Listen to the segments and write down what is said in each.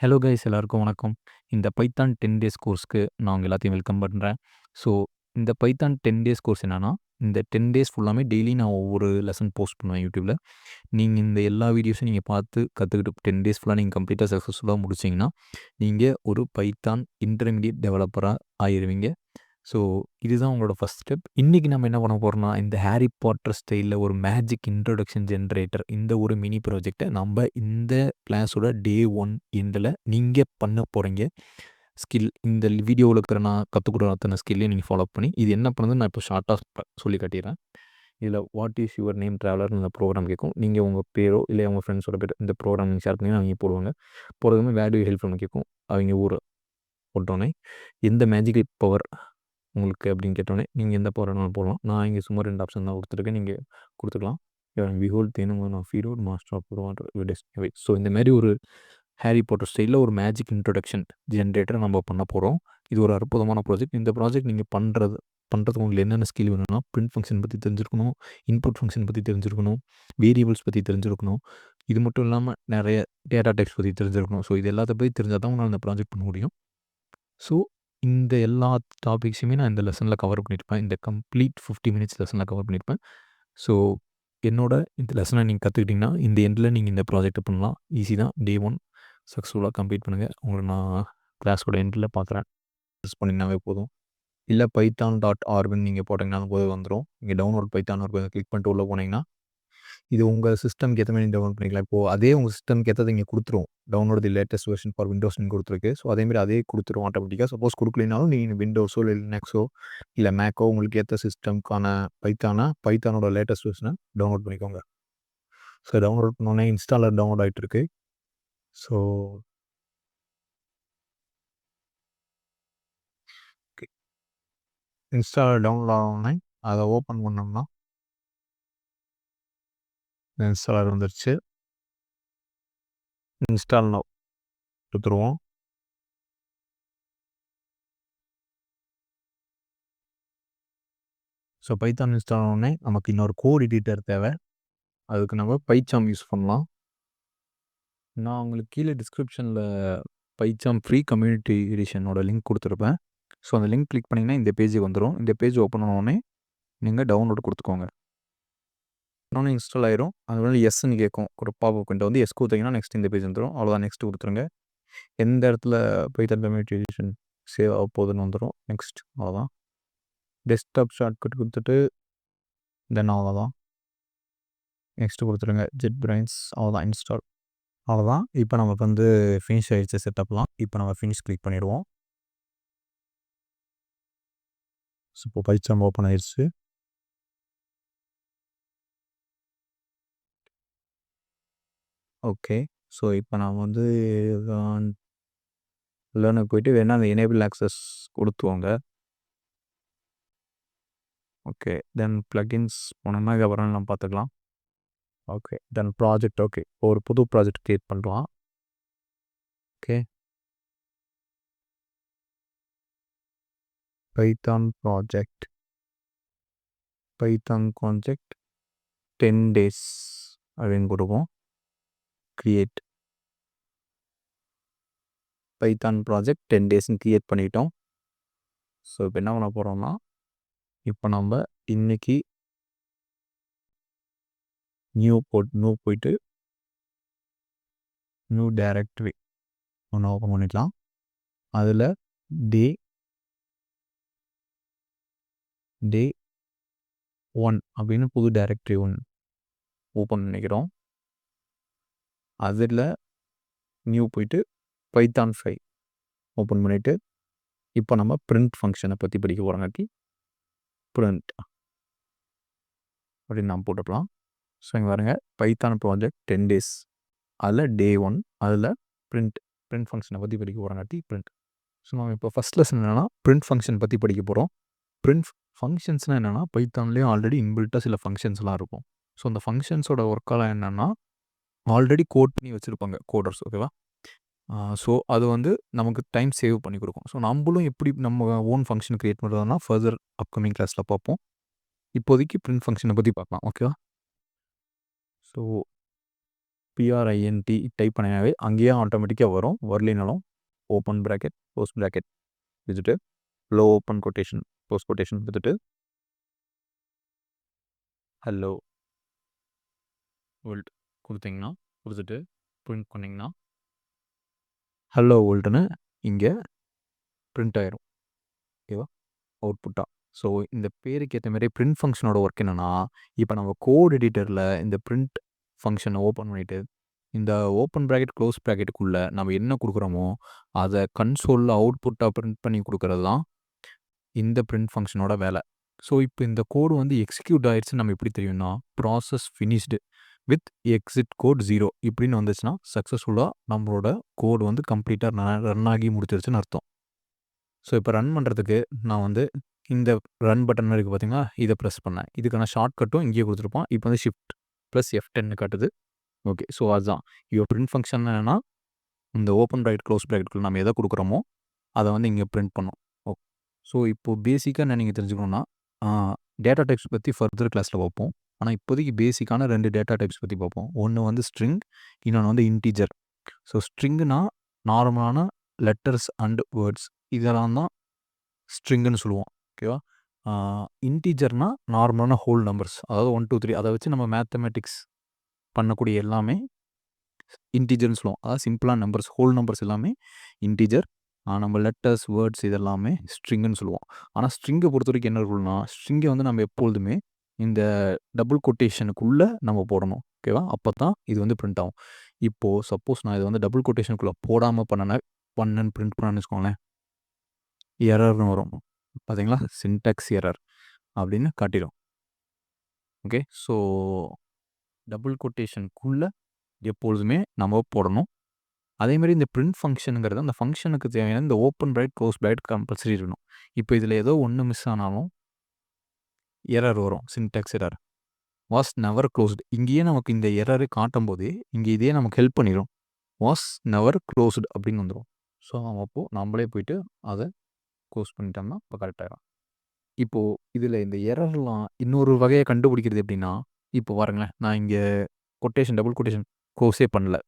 Hello guys எல்லாருக்கும் வணக்கம். இந்த பைத்தான் 10 டேஸ் கோர்ஸ்க்கு நான் உங்க எல்லாத்தையும் வெல்கம் பண்றேன். ஸோ இந்த பைத்தான் 10 டேஸ் கோர்ஸ் என்னன்னா, இந்த 10 டேஸ் ஃபுல்லாமே டெய்லி நான் ஒவ்வொரு லெசன் போஸ்ட் பண்ணுவேன் யூடியூப்ல. நீங்க இந்த எல்லா வீடியோஸையும் நீங்க பார்த்து கத்துக்கிட்டு 10 டேஸ் ஃபுல்லா நீங்க கம்ப்ளீட்டா சக்சஸ்ஃபுல்லா முடிச்சீங்கன்னா, நீங்க ஒரு பைத்தான் இன்டர்மீடியேட் டெவலப்பரா ஆயிருவீங்க. ஸோ இதுதான் உங்களோட ஃபர்ஸ்ட் ஸ்டெப். இன்னைக்கு நம்ம என்ன பண்ண போறோம்னா, இந்த ஹாரி பாட்டர் ஸ்டைல்ல ஒரு மேஜிக் இன்ட்ரோடக்ஷன் ஜெனரேட்டர் இந்த ஒரு மினி ப்ராஜெக்ட்ட நம்ப இந்த கிளாஸோட டே 1 எண்டுல நீங்க பண்ண போறீங்க. ஸ்கில் இந்த வீடியோவுல இருக்கிற நான் கத்துக் குடுக்குற அத்தன ஸ்கில்லையும் நீங்க ஃபாலோ பண்ணி, இது என்ன பண்ணுதுன்னு நான் இப்போ ஷார்ட்டா சொல்லி காட்டிர்றேன். இதில வாட் இஸ் யுவர் நேம் ட்ராவலர்னு இந்த ப்ரோகிராம் கேட்கும். நீங்க உங்க பேரோ, இல்ல உங்க ஃப்ரெண்ட்ஸோட பேர் இந்த ப்ரோகிராம் நீங்க ஷேர் பண்ணீங்கன்னா அவிங்க போடுவாங்க. போடுறதுமே வேர் டு யூ ஹெல்ப் ஃப்ரம்னு கேட்கும். அவிங்க ஊர போட்டோனே, எந்த மேஜிக்கல் பவர் உங்களுக்கு அப்படின்னு கேட்டோனே, நீங்க எந்த பவர் வேணாலும் போடலாம். நான் இங்க சும்மா 2 ஆப்ஷன் தான் குடுத்துருக்கேன். நீங்க குடுத்துக்கலாம். Behold Thenuman of hero, master of water destiny. So இந்த மாரி ஒரு ஹாரி பாட்டர் ஸ்டைல்ல ஒரு மேஜிக் இன்ட்ரோடக்ஷன் ஜெனரேட்டர் நம்ம பண்ண போறோம். இது ஒரு அற்புதமான ப்ராஜெக்ட். இந்த ப்ராஜெக்ட் நீங்க பண்றதுக்கு உங்களுக்கு என்னென்ன ஸ்கில் வேணும்னா, பிரிண்ட் ஃபங்ஷன் பத்தி தெரிஞ்சிருக்கணும், இன்புட் ஃபங்ஷன் பத்தி தெரிஞ்சிருக்கணும், வேரியபிள்ஸ் பத்தி தெரிஞ்சிருக்கணும். இது மட்டும் இல்லாம நெறைய டேட்டா டைப்ஸ் பத்தி தெரிஞ்சிருக்கணும். ஸோ இது எல்லாத்த பத்தி தெரிஞ்சா தான் உங்களால இந்த ப்ராஜெக்ட் பண்ண முடியும். ஸோ இந்த எல்லா டாபிக்ஸுமே நான் இந்த லெசன்ல கவர் பண்ணியிருப்பேன். இந்த கம்ப்ளீட் 50 மினிட்ஸ் லெசன்ல கவர் பண்ணியிருப்பேன். ஸோ என்னோட இந்த லெசன நீங்க கத்துக்கிட்டீங்கன்னா, இந்த எண்டுல நீங்க இந்த ப்ராஜெக்ட்ட பண்ணலாம். ஈஸி தான். டே 1 சக்ஸஸ்ஃபுல்லா கம்ப்ளீட் பண்ணுங்க. உங்கள நான் கிளாஸோட எண்டுல பார்க்குறேன். யூஸ் பண்ணிங்கனாவே போதும். இல்ல python.orgன்னு நீங்க போட்டீங்கனாலும் போதும் வந்துரும். நீங்க டவுன்லோட் பைத்தான் கிளிக் பண்ணிட்டு உள்ள போனீங்கன்னா, இது உங்க சிஸ்டம்க்கு ஏத்த மாரி டவுன்லோட் பண்ணிக்கலாம். இப்போ அதே உங்க சிஸ்டம்க்கு ஏத்தத இங்க குடுத்துரும். Download the latest version for விண்டோஸ்ன்னு குடுத்துருக்கு. ஸோ அதேமாரி அதே குடுத்துரும் ஆட்டோமேட்டிக்கா. சப்போஸ் குடுக்கலைனாலும் நீங்க விண்டோஸோ, இல்ல லினக்ஸோ, இல்ல மேக்கோ உங்களுக்கு ஏத்த சிஸ்டம்க்கான பைத்தானோட லேட்டஸ்ட் வெர்ஷன டவுன்லோட் பண்ணிக்கோங்க. ஸோ டவுன்லோட் பண்ணோனே இன்ஸ்டாலர் டவுன்லோட் ஆயிட்டு இருக்கு. So okay. இன்ஸ்டாலர் டவுன்லோட் ஆனோனே அத ஓப்பன் பண்ணோம்னா, இன்ஸ்டாலர் வந்துருச்சு. இன்ஸ்டால் நவ் குடுத்துருவோம். ஸோ பைத்தான் இன்ஸ்டால் ஆனோனே நமக்கு இன்னொரு கோட் எடிட்டர் தேவை. அதுக்கு நம்ம பைசாம் யூஸ் பண்ணலாம். நான் உங்களுக்கு கீழ டிஸ்கிரிப்ஷன்ல பைசாம் ஃப்ரீ கம்யூனிட்டி எடிஷனோட லிங்க் குடுத்துருப்பேன். ஸோ அந்த லிங்க் கிளிக் பண்ணீங்கன்னா இந்த பேஜுக்கு வந்துரும். இந்த பேஜ் ஓப்பன் ஆனோனே நீங்க டவுன்லோட் குடுத்துக்கோங்க. உடனே இன்ஸ்டால் ஆயிரும். அது வந்து எஸ்ன்னு கேட்கும். ஒரு பாப்அப் விண்டோ வந்து எஸ் குடுத்தீங்கன்னா நெக்ஸ்ட் இந்த பேஜ் வந்துரும். அவ்வளோதான் நெக்ஸ்ட் குடுத்துருங்க. எந்த இடத்துல பைத்தான் கம்யூனிட்டி எடிஷன் சேவ் ஆக போகுதுன்னு வந்துரும். நெக்ஸ்ட் அவ்வளோதான். டெஸ்க்டாப் ஷார்ட்கட் குடுத்துட்டு தென் அவ்வளோதான். நெக்ஸ்ட் குடுத்துருங்க. JetBrains அவ்வளோதான் இன்ஸ்டால். அவ்வளோதான். இப்போ நமக்கு வந்து ஃபினிஷ் ஆயிடுச்சு செட்டப்லாம். இப்போ நம்ம ஃபினிஷ் கிளிக் பண்ணிடுவோம். ஸோ இப்போ பைசாம் ஓப்பன் ஆயிருச்சு. ஓகே. ஸோ இப்போ நான் வந்து லேர்னுக்கு போயிட்டு வேணா அந்த எனேபிள் ஆக்சஸ் குடுத்துவோங்க. ஓகே. தென் பிளக்கின்ஸ் போனோம்னா இதுக்கப்புறம் நம்ம பார்த்துக்கலாம். ஓகே. தென் ப்ராஜெக்ட் ஓகே. ஒரு புது ப்ராஜெக்ட் கிரியேட் பண்ணலாம். ஓகே. பைத்தான் ப்ராஜெக்ட் 10 டேஸ் அப்படின்னு குடுப்போம். கிரியேட் பைத்தான் ப்ராஜெக்ட் 10 டேஸ்ன்னு கிரியேட் பண்ணிட்டோம். ஸோ இப்போ என்ன பண்ண போறோம்னா, இப்போ நம்ம இன்னைக்கு நியூ போயிட்டு நியூ டைரக்டரி ஒண்ணு ஓப்பன் பண்ணிக்கலாம். அதில டே 1 அப்படின்னு புது டைரக்டரி ஒண்ணு ஓப்பன் பண்ணிக்கிறோம். அதில நியூ போயிட்டு பைத்தான் 5 ஓப்பன் பண்ணிட்டு, இப்போ நம்ம பிரிண்ட் ஃபங்ஷன பத்தி படிக்க போறங்காட்டி பிரிண்ட் அப்படின்னு நாம் போட்டுக்கலாம். ஸோ இங்க பாருங்க பைத்தான் ப்ராஜெக்ட் 10 டேஸ் அதில டே 1 அதில பிரிண்ட் ஃபங்ஷனை பத்தி படிக்க போறங்காட்டி பிரிண்ட். ஸோ நம்ம இப்போ ஃபர்ஸ்ட் லெசன் என்னன்னா பிரிண்ட் ஃபங்ஷன் பத்தி படிக்க போறோம். பிரிண்ட் ஃபங்ஷன்ஸ்னா என்னன்னா பைத்தான்லேயும் ஆல்ரெடி இன்பில்ட்டா சில ஃபங்ஷன்ஸ்லாம் இருக்கும். ஸோ அந்த ஃபங்ஷன்ஸோட ஒர்க்கெல்லாம் என்னன்னா ஆல்ரெடி கோட் பண்ணி வச்சிருப்பாங்க கோடர்ஸ் ஓகேவா. ஸோ அது வந்து நமக்கு டைம் சேவ் பண்ணி கொடுக்கும். ஸோ நம்மளும் எப்படி நம்ம ஓன் ஃபங்க்ஷன் கிரியேட் பண்ணுறதுனா ஃபர்தர் அப்கமிங் கிளாஸில் பார்ப்போம். இப்போதைக்கு பிரிண்ட் ஃபங்க்ஷனை பற்றி பார்க்கலாம் ஓகேவா. ஸோ பிஆர்ஐஎன்டி டைப் பண்ணினாவே அங்கேயே ஆட்டோமேட்டிக்காக வரும். வரலினாலும் ஓப்பன் ப்ராக்கெட் க்ளோஸ் ப்ராக்கெட் வச்சுட்டு low open quotation close quotation கொடுத்துட்டு ஹலோ வேர்ல்ட் கொடுத்தீங்கன்னா கொடுத்துட்டு பிரிண்ட் பண்ணிங்கன்னா ஹலோ வேர்ல்டுன்னு இங்கே பிரிண்ட் ஆயிரும். ஓகேவா? அவுட்புட்டா. ஸோ இந்த பேருக்கு ஏற்ற மாதிரி பிரிண்ட் ஃபங்க்ஷனோட ஒர்க் என்னன்னா, இப்போ நம்ம கோட் எடிட்டரில் இந்த பிரிண்ட் ஃபங்க்ஷனை ஓப்பன் பண்ணிட்டு இந்த ஓப்பன் ப்ராக்கெட் க்ளோஸ் ப்ராக்கெட்டுக்குள்ள நம்ம என்ன கொடுக்குறோமோ அதை கன்சோலில் அவுட்புட்டாக பிரிண்ட் பண்ணி கொடுக்கறது தான் இந்த பிரிண்ட் ஃபங்க்ஷனோட வேலை. ஸோ இப்போ இந்த கோடு வந்து எக்ஸிக்யூட் ஆயிடுச்சுன்னு நம்ம எப்படி தெரியும்னா, process finished with exit code 0 இப்படின்னு வந்துச்சுன்னா சக்ஸஸ்ஃபுல்லாக நம்மளோட கோடு வந்து கம்ப்ளீட்டாக ரன் ஆகி முடிச்சிருச்சுன்னு அர்த்தம். ஸோ இப்போ ரன் பண்ணுறதுக்கு நான் வந்து இந்த ரன் பட்டன் இருக்குது பார்த்தீங்களா, இதை ப்ரெஸ் பண்ணேன். இதுக்கான ஷார்ட்கட்டும் இங்கேயே கொடுத்துருப்பான். இப்போ வந்து ஷிஃப்ட் ப்ளஸ் F10 காட்டுது. ஓகே. ஸோ அதுதான் இப்போ பிரிண்ட் ஃபங்க்ஷன் என்னென்னா, இந்த ஓப்பன் ப்ராக்கெட் க்ளோஸ் ப்ராக்கெட்டுக்குள்ள நம்ம எதை கொடுக்குறோமோ அதை வந்து இங்கே பிரிண்ட் பண்ணும். ஓகே. ஸோ இப்போது பேசிக்காக என்ன நீங்கள் தெரிஞ்சுக்கணுன்னா, டேட்டா டைப்ஸ் பற்றி ஃபர்தர் கிளாஸில் பார்ப்போம். ஆனால் இப்போதைக்கு பேசிக்கான 2 டேட்டா டைப்ஸ் பற்றி பார்ப்போம். ஒன்று வந்து ஸ்ட்ரிங், இன்னொன்று வந்து இன்டீஜர். ஸோ ஸ்ட்ரிங்குனா நார்மலான லெட்டர்ஸ் அண்ட் வேர்ட்ஸ் இதெல்லாம் தான் ஸ்ட்ரிங்குன்னு சொல்லுவோம். ஓகேவா? இன்டீஜர்னா நார்மலான ஹோல் நம்பர்ஸ், அதாவது 1, 2, 3 அதை வச்சு நம்ம மேத்தமெட்டிக்ஸ் பண்ணக்கூடிய எல்லாமே இன்டீஜர்னு சொல்லுவோம். அதாவது சிம்பிளான நம்பர்ஸ், ஹோல் நம்பர்ஸ் எல்லாமே இன்டீஜர். நம்ம லெட்டர்ஸ், வேர்ட்ஸ் இதெல்லாமே ஸ்ட்ரிங்குன்னு சொல்லுவோம். ஆனால் ஸ்ட்ரிங்கை பொறுத்த வரைக்கும் என்ன ரூல்னா, ஸ்ட்ரிங்கை வந்து நம்ம எப்பொழுதுமே இந்த டபுள் கொட்டேஷனுக்குள்ளே நம்ம போடணும். ஓகேவா? அப்போ தான் இது வந்து பிரிண்ட் ஆகும். இப்போது சப்போஸ் நான் இதை வந்து டபுள் கொட்டேஷனுக்குள்ளே போடாமல் பண்ணேன்னு பிரிண்ட் பண்ணேன்னு வச்சுக்கோங்களேன், எரர்னு வரும். பார்த்தீங்களா? சின்டாக்ஸ் எரர் அப்படின்னு காட்டிடும். ஓகே. ஸோ டபுள் கொட்டேஷனுக்குள்ளே எப்பொழுதுமே நம்ம போடணும். அதேமாதிரி இந்த பிரிண்ட் ஃபங்க்ஷனுங்கிறது அந்த ஃபங்க்ஷனுக்கு தேவையான இந்த open bracket close bracket compulsory இருக்கணும். இப்போ இதில் ஏதோ ஒன்று மிஸ் ஆனாலும் எரர் வரும். Syntax error was never closed. இங்கேயே நமக்கு இந்த எரரு காட்டும் போதே இங்கே இதே நமக்கு ஹெல்ப் பண்ணிடும். வாஸ் நெவர் க்ளோஸ்டு அப்படின்னு வந்துடும். ஸோ அப்போது நம்மளே போயிட்டு அதை க்ளோஸ் பண்ணிட்டோம்னா இப்போ கரெக்டாகிடும். இப்போது இதில் இந்த எரர்லாம் இன்னொரு வகையை கண்டுபிடிக்கிறது எப்படின்னா, இப்போ பாருங்களேன், நான் இங்கே கொட்டேஷன் டபுள் கொட்டேஷன் க்ளோஸே பண்ணல.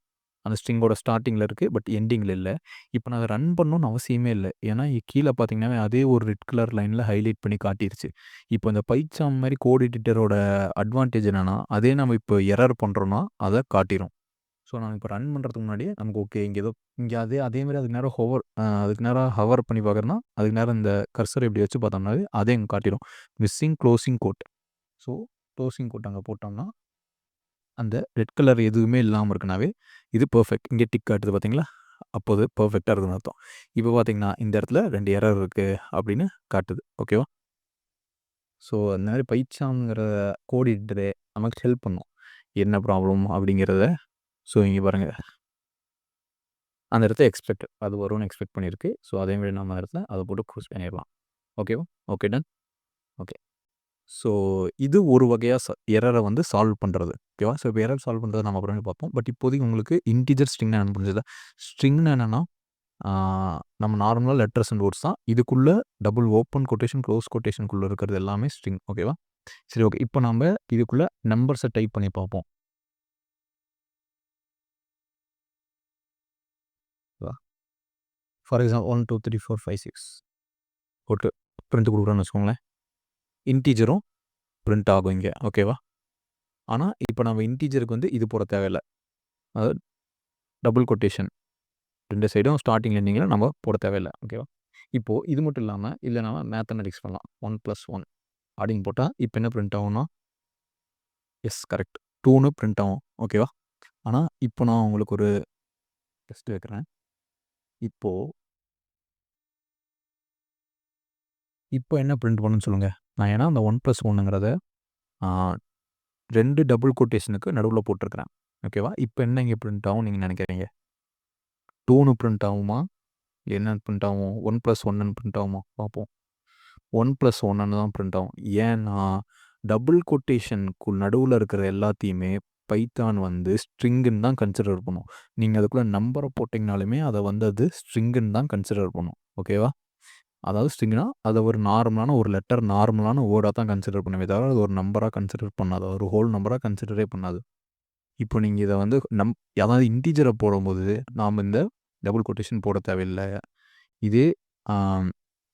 அந்த ஸ்ட்ரிங்கோட ஸ்டார்ட்டிங்கில் இருக்குது, பட் எண்டிங்கில் இல்லை. இப்போ நான் அதை ரன் பண்ணணும்னு அவசியமே இல்லை. ஏன்னா கீழே பார்த்தீங்கன்னா அதே ஒரு ரெட் கலர் லைனில் ஹைலைட் பண்ணி காட்டிருச்சு. இப்போ இந்த பைச்சாம் மாதிரி கோட் எடிட்டரோட அட்வான்டேஜ் என்னென்னா, அதே நம்ம இப்போ எரர் பண்ணுறோன்னா அதை காட்டிடும். ஸோ நான் இப்போ ரன் பண்ணுறதுக்கு முன்னாடியே நமக்கு ஓகே இங்கே ஏதோ இங்கே அதேமாதிரி அதுக்கு நேரம் அதுக்கு நேரம் ஹவர் பண்ணி பார்க்குறேன்னா அதுக்கு நேரம் இந்த கர்சர் இப்படி வச்சு பார்த்தோம்னாவே அதே இங்கே காட்டிடும். Missing closing quote. So closing quote அங்கே போட்டோம்னா அந்த ரெட் கலர் எதுவுமே இல்லாமல் இருக்குனாவே இது பர்ஃபெக்ட். இங்கே டிக் காட்டுது பார்த்தீங்களா, அப்போது பர்ஃபெக்டாக இருக்குதுன்னு அர்த்தம். இப்போ பார்த்தீங்கன்னா இந்த இடத்துல 2 எரர் இருக்குது அப்படின்னு காட்டுது. ஓகேவா? ஸோ அந்த மாதிரி பைச்சாங்கிற கோட் எடிட்டரே நமக்கு ஹெல்ப் பண்ணும். என்ன ப்ராப்ளம் அப்படிங்கிறத. ஸோ இங்கே பாருங்கள், அந்த இடத்த எக்ஸ்பெக்ட் அது வரும்னு எக்ஸ்பெக்ட் பண்ணியிருக்கு. ஸோ அதேமாதிரி நம்ம இடத்துல அதை போட்டு க்ரூஸ் பண்ணிடலாம். ஓகேவா? Okay, ton. ஓகே. ஸோ இது ஒரு வகையாக எரரை வந்து சால்வ் பண்ணுறது. ஓகேவா? ஸோ இப்போ எரர் சால்வ் பண்ணுறதை நம்ம அப்புறமே பார்ப்போம். பட் இப்போதைக்கு உங்களுக்கு இன்டீஜர் ஸ்ட்ரிங்னா என்னன்னு புரிஞ்சதா? ஸ்ட்ரிங்னா என்னென்னா, நம்ம நார்மலாக லெட்டர்ஸ் அண்ட் வேர்ட்ஸ் தான். இதுக்குள்ளே டபுள் ஓப்பன் கொட்டேஷன் க்ளோஸ் கொட்டேஷனுக்குள்ளே இருக்கிறது எல்லாமே ஸ்ட்ரிங். ஓகேவா? சரி, ஓகே. இப்போ நம்ம இதுக்குள்ளே நம்பர்ஸை டைப் பண்ணி பார்ப்போம். ஃபார் எக்ஸாம்பிள் 1, 2, 3, 4, 5, 6 போட்டு பிரிண்ட் கொடுக்குறோன்னு வச்சுக்கோங்களேன், இன்டீஜரும் பிரிண்ட் ஆகும் இங்கே. ஓகேவா? ஆனால் இப்போ நம்ம இன்டீஜருக்கு வந்து இது போட தேவையில்லை. அதாவது டபுள் கொட்டேஷன் 2 சைடும் ஸ்டார்டிங் எண்டிங்கில் நம்ம போட தேவையில்லை. ஓகேவா? இப்போது இது மட்டும் இல்லாமல் இல்லை நம்ம மேத்தமெட்டிக்ஸ் பண்ணலாம். 1 + 1 அப்படின்னு போட்டால் இப்போ என்ன பிரிண்ட் ஆகும்னா, எஸ் கரெக்ட், 2ன்னு பிரிண்ட் ஆகும். ஓகேவா? ஆனால் இப்போ நான் உங்களுக்கு ஒரு டெஸ்ட் வைக்கிறேன். இப்போ என்ன பிரிண்ட் பண்ணுன்னு சொல்லுங்கள். நான் ஏன்னா அந்த 1 + 1ங்கிறத 2 டபுள் கொட்டேஷனுக்கு நடுவில் போட்டிருக்கிறேன். ஓகேவா? இப்போ என்ன இங்கே பிரிண்ட் ஆகும் நீங்கள் நினைக்கிறீங்க? 2ன்னு பிரிண்ட் ஆகுமா, என்ன பிரிண்ட் ஆகும்? 1 + 1ன்னு பிரிண்ட் ஆகுமா? பார்ப்போம். 1 + 1ன்னு தான் பிரிண்ட் ஆகும். ஏன்னா டபுள் கொட்டேஷனுக்கு நடுவில் இருக்கிற எல்லாத்தையுமே பைத்தான் வந்து ஸ்ட்ரிங்குன்னு தான் கன்சிடர் பண்ணும். நீங்கள் அதுக்குள்ளே நம்பரை போட்டிங்கனாலுமே அதை வந்து அது ஸ்ட்ரிங்குன்னு தான் கன்சிடர் பண்ணும். ஓகேவா? அதாவது ஸ்ட்ரிங்னா அதை ஒரு நார்மலான ஒரு லெட்டர், நார்மலான வேர்டாக தான் கன்சிடர் பண்ணுமே தவிர அது ஒரு நம்பராக கன்சிடர் பண்ணாது. ஒரு ஹோல் நம்பராக கன்சிடரே பண்ணாது. இப்போ நீங்க இத வந்து அதாவது இன்டிஜர போடும்போது, நாம இந்த டபுள் கொட்டேஷன் போட தேவையில்ல. இதே ஆ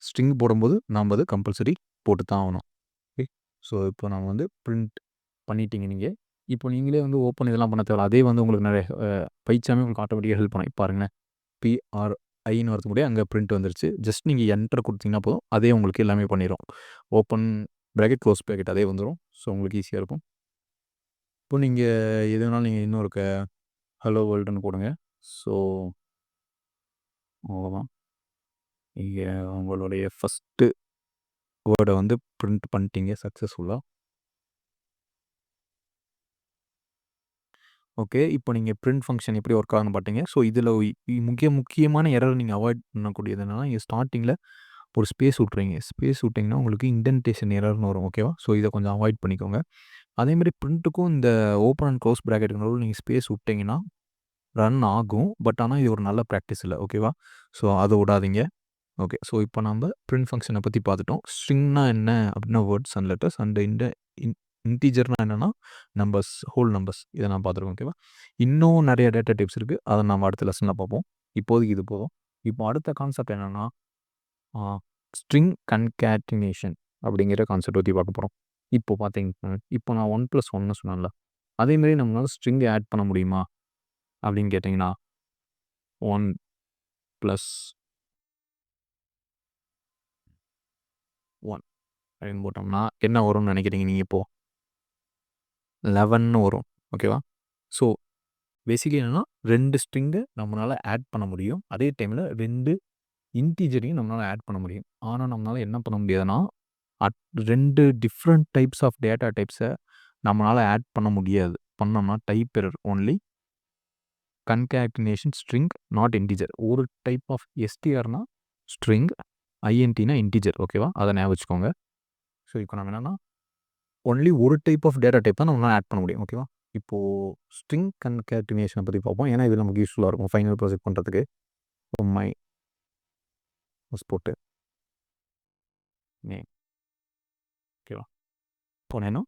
ஸ்ட்ரிங் போடும்போது நாம அது கம்பல்சரி போட்டு தான் ஆகணும். ஓகே. ஸோ, இப்போ நான் வந்து பிரிண்ட் பண்ணிட்டீங்க நீங்க. இப்போ நீங்களே வந்து ஓப்பன் இதெல்லாம் பண்ண தேவையில்ல. அதே வந்து உங்களுக்கு நெறைய பைச்சாமே உங்களுக்கு ஆட்டோமேட்டிக்கா ஹெல்ப் பண்ணும். இப்ப பாருங்களேன். பிஆர்ஐன்னு வரதுக்கு முன்னாடியே அங்க பிரிண்ட் வந்துருச்சு. ஜஸ்ட் நீங்க என்டர் குடுத்தீங்கன்னா போதும். அதே உங்களுக்கு எல்லாமே பண்ணிரும். ஓப்பன் பிராக்கெட், குளோஸ் பிராக்கெட் அதே வந்துரும். ஸோ, உங்களுக்கு ஈஸியா இருக்கும். இப்போ நீங்க எது வேணாலும் நீங்க இன்னும் இருக்க ஹலோ வேர்ல்டுன்னு போடுங்க. ஸோ, அவ்வளோதான். நீங்க உங்களுடைய ஃபர்ஸ்ட்டு வேர்ட வந்து பிரிண்ட் பண்ணிட்டீங்க சக்சஸ்ஃபுல்லா. ஓகே. இப்போ நீங்க பிரிண்ட் ஃபங்ஷன் எப்படி ஒர்க் ஆகும்னு பார்த்தீங்க. ஸோ, இதில முக்கியமான எரர் நீங்க அவாய்ட் பண்ணக்கூடியது என்னன்னா, நீங்க ஸ்டார்ட்டிங்கில ஒரு ஸ்பேஸ் விட்றீங்க. ஸ்பேஸ் விட்டீங்கன்னா, உங்களுக்கு இண்டென்டேஷன் எரர்ன்னு வரும். ஓகேவா? ஸோ, இத கொஞ்சம் அவாய்ட் பண்ணிக்கோங்க. அதேமாரி பிரிண்ட்டுக்கும் இந்த ஓப்பன் அண்ட் குளோஸ் பிராக்கெட்டுக்கு நடுவுல நீங்க ஸ்பேஸ் விட்டீங்கன்னா, ரன் ஆகும். பட் ஆனா, இது ஒரு நல்ல பிராக்டிஸ் இல்ல. ஓகேவா? ஸோ, அத விடாதீங்க. ஓகே. ஸோ, இப்போ நம்ப பிரிண்ட் ஃபங்ஷன பத்தி பார்த்துட்டோம். ஸ்ட்ரிங்னா என்ன அப்படின்னா வேர்ட்ஸ் அண்ட் லெட்டர்ஸ் அண்ட் இன்டிஜர்னா என்னன்னா நம்பர்ஸ், ஹோல் நம்பர்ஸ் இத நான் பார்த்துருக்கோம். ஓகேவா? இன்னும் நெறைய டேட்டா டைப்ஸ் இருக்கு. அத நம்ம அடுத்த லெசன்ல பார்ப்போம். இப்போதைக்கு இது போதும். இப்போ அடுத்த கான்செப்ட் என்னன்னா, ஆ ஸ்ட்ரிங் கன்கேட்டினேஷன் அப்படிங்கிற கான்செப்ட் பத்தி பார்க்க போறோம். இப்போ பார்த்தீங்கன்னா, இப்போ நான் 1+1ன்னு சொன்னேன்ல. அதேமாரி நம்மளால ஸ்ட்ரிங் ஆட் பண்ண முடியுமா? அப்படின்னு கேட்டீங்கன்னா, 1 + 1 அப்படின்னு போட்டோம்னா, என்ன வரும்னு நெனைக்கிறீங்க நீங்க இப்போ? 11ன்னு வரும். ஓகேவா? ஸோ, பேசிக்கலி என்னன்னா 2 ஸ்ட்ரிங்க நம்மளால ஆட் பண்ண முடியும். அதே டைம்ல 2 இன்டிஜரையும் நம்மளால ஆட் பண்ண முடியும். ஆனா, நம்மளால என்ன பண்ண முடியாதுன்னா, 2 டிஃபரண்ட் டைப்ஸ் ஆஃப் டேட்டா டைப்ஸ நம்மளால ஆட் பண்ண முடியாது. பண்ணோம்னா type error only concatenation string not integer. ஒரு டைப் ஆஃப் எஸ்டிஆர்னா ஸ்ட்ரிங், ஐஎன்டினா இன்டிஜர். ஓகேவா? அத ஞாபகம் வச்சுக்கோங்க. ஸோ, இப்போ நம்ம என்னன்னா ஒன்லி ஒரு டைப் ஆஃப் டேட்டா டைப் தான் நம்மளால ஆட் பண்ண முடியும். ஓகேவா? இப்போ ஸ்ட்ரிங் கன்கேட்டினேஷன பத்தி பார்ப்போம். ஏன்னா, இது நமக்கு யூஸ்ஃபுல்லா இருக்கும் ஃபைனல் ப்ராஜெக்ட் பண்றதுக்கு. மை போட்டு நேம். ஓகேவா? போனேன்னா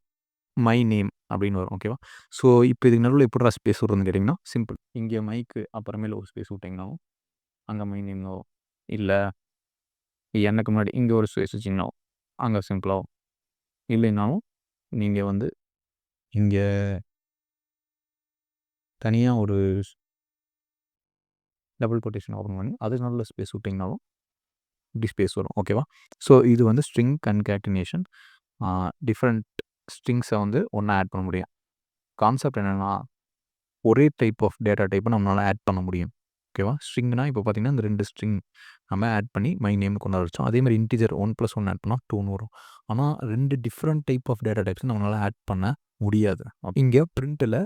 மை நேம் அப்படின்னு வரும். ஓகேவா? ஸோ, இப்போ இதுக்கு நடுவுல எப்புட்றா ஸ்பேஸ் விடுறதுன்னு கேட்டீங்கன்னா, சிம்பிள். இங்க மைக்கு அப்புறமேலு ஒரு ஸ்பேஸ் விட்டீங்கனாலும், அங்க மை நேம்னோ, இல்ல எனக்கு முன்னாடி இங்க ஒரு ஸ்பேஸ் வச்சீங்கன்னா, அங்க சிம்பிளா இல்லைனாலும், நீங்க வந்து இங்க தனியா ஒரு டபுள் கொட்டேஷன் ஓப்பன் பண்ணி, அதுக்கு நடுவுல ஸ்பேஸ் விட்டீங்கனாலும், இப்படி ஸ்பேஸ் வரும். ஓகேவா? ஸோ, இது வந்து ஸ்ட்ரிங் கன்கேட்டினேஷன். டிஃபரண்ட் ஸ்ட்ரிங்ஸ வந்து ஒண்ணா ஆட் பண்ண முடியும். கான்செப்ட் என்னன்னா, ஒரே டைப் ஆஃப் டேட்டா டைப்ப நம்மளால ஆட் பண்ண முடியும். ஓகேவா? ஸ்ட்ரிங்னா இப்போ பார்த்தீங்கன்னா, இந்த 2 ஸ்ட்ரிங் நம்ம ஆட் பண்ணி மை நேம்னு கொண்டு வர வச்சோம். அதேமாரி இன்டிஜர் 1+1 ஆட் பண்ணா 2ன்னு வரும். ஆனா 2 different type of data types நம்மளால ஆட் பண்ண முடியாது. இங்க பிரிண்ட்ல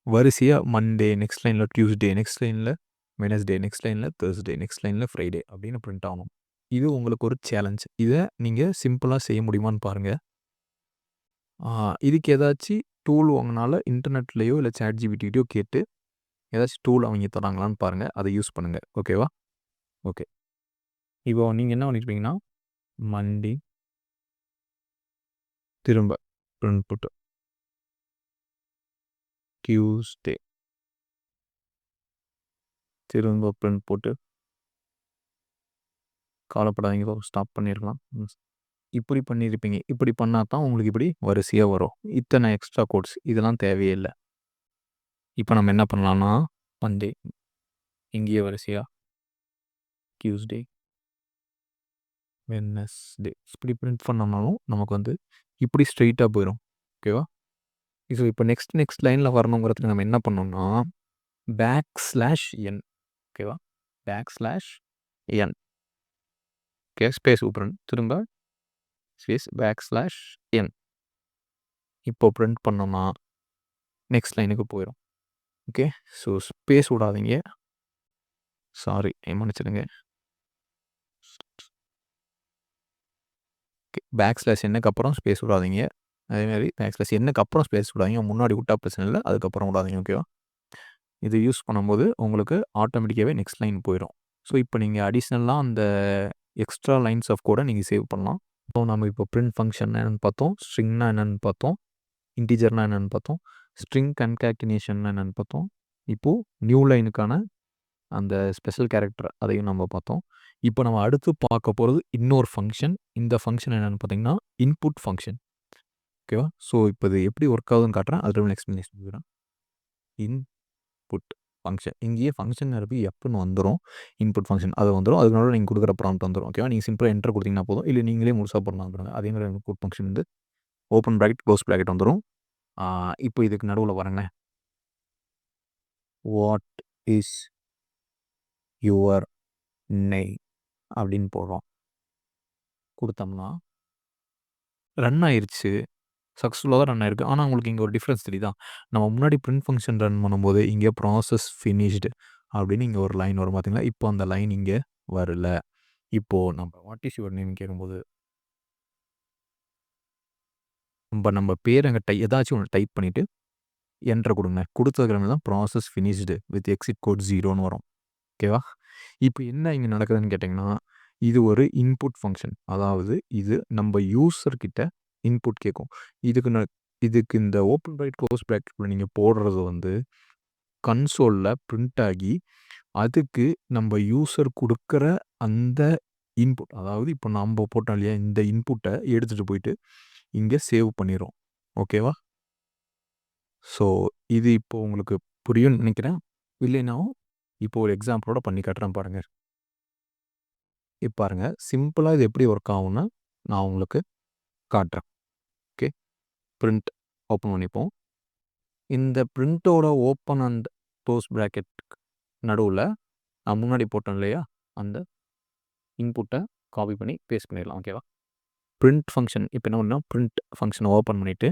வரிசையா மண்டே, நெக்ஸ்ட் லைன்ல டியூஸ்டே, நெக்ஸ்ட் லைன்ல வெட்னஸ்டே, நெக்ஸ்ட் லைன்ல தர்ஸ்டே, நெக்ஸ்ட் லைன்ல ஃப்ரைடே அப்படின்னு பிரிண்ட் ஆகணும். இது உங்களுக்கு ஒரு சேலஞ்ச். இத நீங்க சிம்பிளா செய்ய முடியுமான்னு பாருங்க. இதுக்கு ஏதாச்சு டூல் உங்கனால இன்டர்நெட்லயோ இல்ல ChatGPTட்டயோ கேட்டு ஏதாச்சும் டூல் அவைங்க தராங்களான்னு பாருங்க. அத யூஸ் பண்ணுங்க. ஓகேவா? ஓகே. இப்போ நீங்க என்ன பண்ணியிருப்பீங்கன்னா, மண்டே திரும்ப பிரிண்ட் போட்டு டியூஸ்டே திரும்ப பிரிண்ட் போட்டு கவலைப்படாதீங்க ஸ்டாப் பண்ணியிருக்கலாம். இப்படி பண்ணியிருப்பீங்க. இப்படி பண்ணா தான் உங்களுக்கு இப்படி வரிசையா வரும். இத்தனை எக்ஸ்ட்ரா கோட்ஸ் இதெல்லாம் தேவையே இல்ல. இப்ப நம்ம என்ன பண்ணலாம்னா, மண்டே இங்கேயே வரிசையா டியூஸ்டே, வெட்னஸ்டே இப்படி பிரிண்ட் பண்ணோம்னாலும் நமக்கு வந்து இப்படி ஸ்ட்ரெய்ட்டா போயிரும். ஓகேவா? ஸோ, இப்போ நெக்ஸ்ட் லைன்ல வரணுங்கிறதுக்கு நம்ம என்ன பண்ணணும்னா, பேக்ஸ்லாஷ் என் ஓகேவா? பேக்ஸ்லாஷ் என் ஓகே. ஸ்பேஸ் விட்றணும். திரும்ப ஸ்பேஸ் பேக்ஸ்லாஷ் என் இப்போ பிரிண்ட் பண்ணோம்னா, நெக்ஸ்ட் லைனுக்கு போயிரும். ஓகே. ஸோ, ஸ்பேஸ் விடாதீங்க. சாரி மன்னிச்சிடுங்க. ஓகே. பேக்ஸ்லாஷ் என்னுக்கு அப்புறம் ஸ்பேஸ் விடாதீங்க. அதேமாரி பேக்ஸ்லாஷ் என்னுக்கு அப்புறம் ஸ்பேஸ் விடாதீங்க. முன்னாடி விட்டா பிரச்சனை இல்ல. அதுக்கப்புறம் விடாதீங்க. ஓகேவா? இது யூஸ் பண்ணும்போது உங்களுக்கு ஆட்டோமேட்டிக்காவே நெக்ஸ்ட் லைன் போயிரும். ஸோ, இப்போ நீங்க அடிஷனலா அந்த எக்ஸ்ட்ரா லைன்ஸ் ஆஃப் கோட நீங்க சேவ் பண்ணலாம். ஸோ, நம்ம இப்போ பிரிண்ட் ஃபங்ஷன் என்னன்னு பார்த்தோம். ஸ்ட்ரிங்னா என்னன்னு பார்த்தோம். இன்டிஜர்னா என்னன்னு பார்த்தோம். ஸ்ட்ரிங் கன்காட்டினேஷன்னா என்னன்னு பார்த்தோம். இப்போ நியூ லைனுக்கான அந்த ஸ்பெஷல் கேரக்டர் அதையும் நம்ம பார்த்தோம். இப்போ நம்ம அடுத்து பார்க்க போறது இன்னொரு ஃபங்ஷன். இந்த ஃபங்ஷன் என்னன்னு பார்த்தீங்கன்னா, இன்புட் ஃபங்ஷன். ஓகேவா? ஸோ இப்போ இது எப்படி ஒர்க் ஆகுதுன்னு காட்டுறேன். அதுல எக்ஸ்ப்ளனேஷன் குடுக்குறேன். Input function. இங்கேயே ஃபங்ஷன் இருக்கு எஃப்ன்னு வந்துரும். இன்புட் ஃபங்ஷன் அது வந்துரும். அதுக்கு நடுவுல நீங்க குடுக்குற ப்ராம்ப்ட் வந்துரும். ஓகேவா? நீங்க சிம்பிளா என்டர் குடுத்தீங்கன்னா போதும். இல்ல நீங்களே முழுசா பண்ணலாம் பாருங்க. அதே மாரி இன்புட் ஃபங்ஷன் வந்து ஓப்பன் பிராக்கெட், குளோஸ் பிராக்கெட் வந்துரும். இப்போ இதுக்கு நடுவுல பாருங்களேன். வாட் இஸ் யுவர் நேம் அப்படின்னு போடுறோம். குடுத்தோம்னா ரன் ஆயிருச்சு. சக்ஸஸ்ஃபுல்லா தான் ரன் ஆயிருக்கு. ஆனா உங்களுக்கு இங்க ஒரு டிஃபரன்ஸ் தெரியுதா? நம்ம முன்னாடி பிரிண்ட் ஃபங்ஷன் ரன் பண்ணும்போது, இங்க ப்ராசஸ் ஃபினிஷ்டு அப்படின்னு இங்க ஒரு லைன் வரும் பார்த்தீங்களா? இப்போ அந்த லைன் இங்க வரல. இப்போ நம்ம வாட் இஸ் யுவர் நேம்னு கேட்கும்போது, நம்ம பேர் அங்க ஏதாச்சும் ஒண்ணு டைப் பண்ணிட்டு என்டர் குடுங்க. குடுத்ததுக்கு தான் process finished with exit code 0ன்னு வரும். ஓகேவா? இப்போ என்ன இங்க நடக்குதுன்னு கேட்டீங்கன்னா, இது ஒரு இன்புட் ஃபங்ஷன். அதாவது இது நம்ம யூசர் கிட்ட இன்புட் கேட்கும். இதுக்கு இந்த ஓப்பன் பிராக்கெட், குளோஸ் பிராக்கெட்குள்ள நீங்க போடுறது வந்து கன்சோல்ல பிரிண்ட் ஆகி, அதுக்கு நம்ம யூசர் குடுக்குற அந்த இன்புட், அதாவது இப்போ நம்ப போட்டோம் இல்லையா? இந்த இன்புட்ட எடுத்துட்டு போயிட்டு இங்க சேவ் பண்ணிரும். ஓகேவா? ஸோ இது இப்போ உங்களுக்கு புரியும்னு நெனைக்கிறேன். இல்லைனாவும் இப்போ ஒரு எக்ஸாம்பிளோட பண்ணி காட்டுறேன் பாருங்க. இப்ப பாருங்க, சிம்பிளா இது எப்படி ஒர்க் ஆகும்னு நான் உங்களுக்கு காட்டுறேன். ஓகே. பிரிண்ட் ஓப்பன் பண்ணிப்போம். இந்த பிரிண்டோட ஓப்பன் அண்ட் குளோஸ் பிராக்கெட் நடுவுல நான் முன்னாடி போட்டேன் இல்லையா? அந்த இன்புட்ட காப்பி பண்ணி பேஸ்ட் பண்ணிடலாம். ஓகேவா? பிரிண்ட் ஃபங்ஷன் இப்போ என்ன பண்ணணும், பிரிண்ட் ஃபங்ஷனை ஓப்பன் பண்ணிட்டு,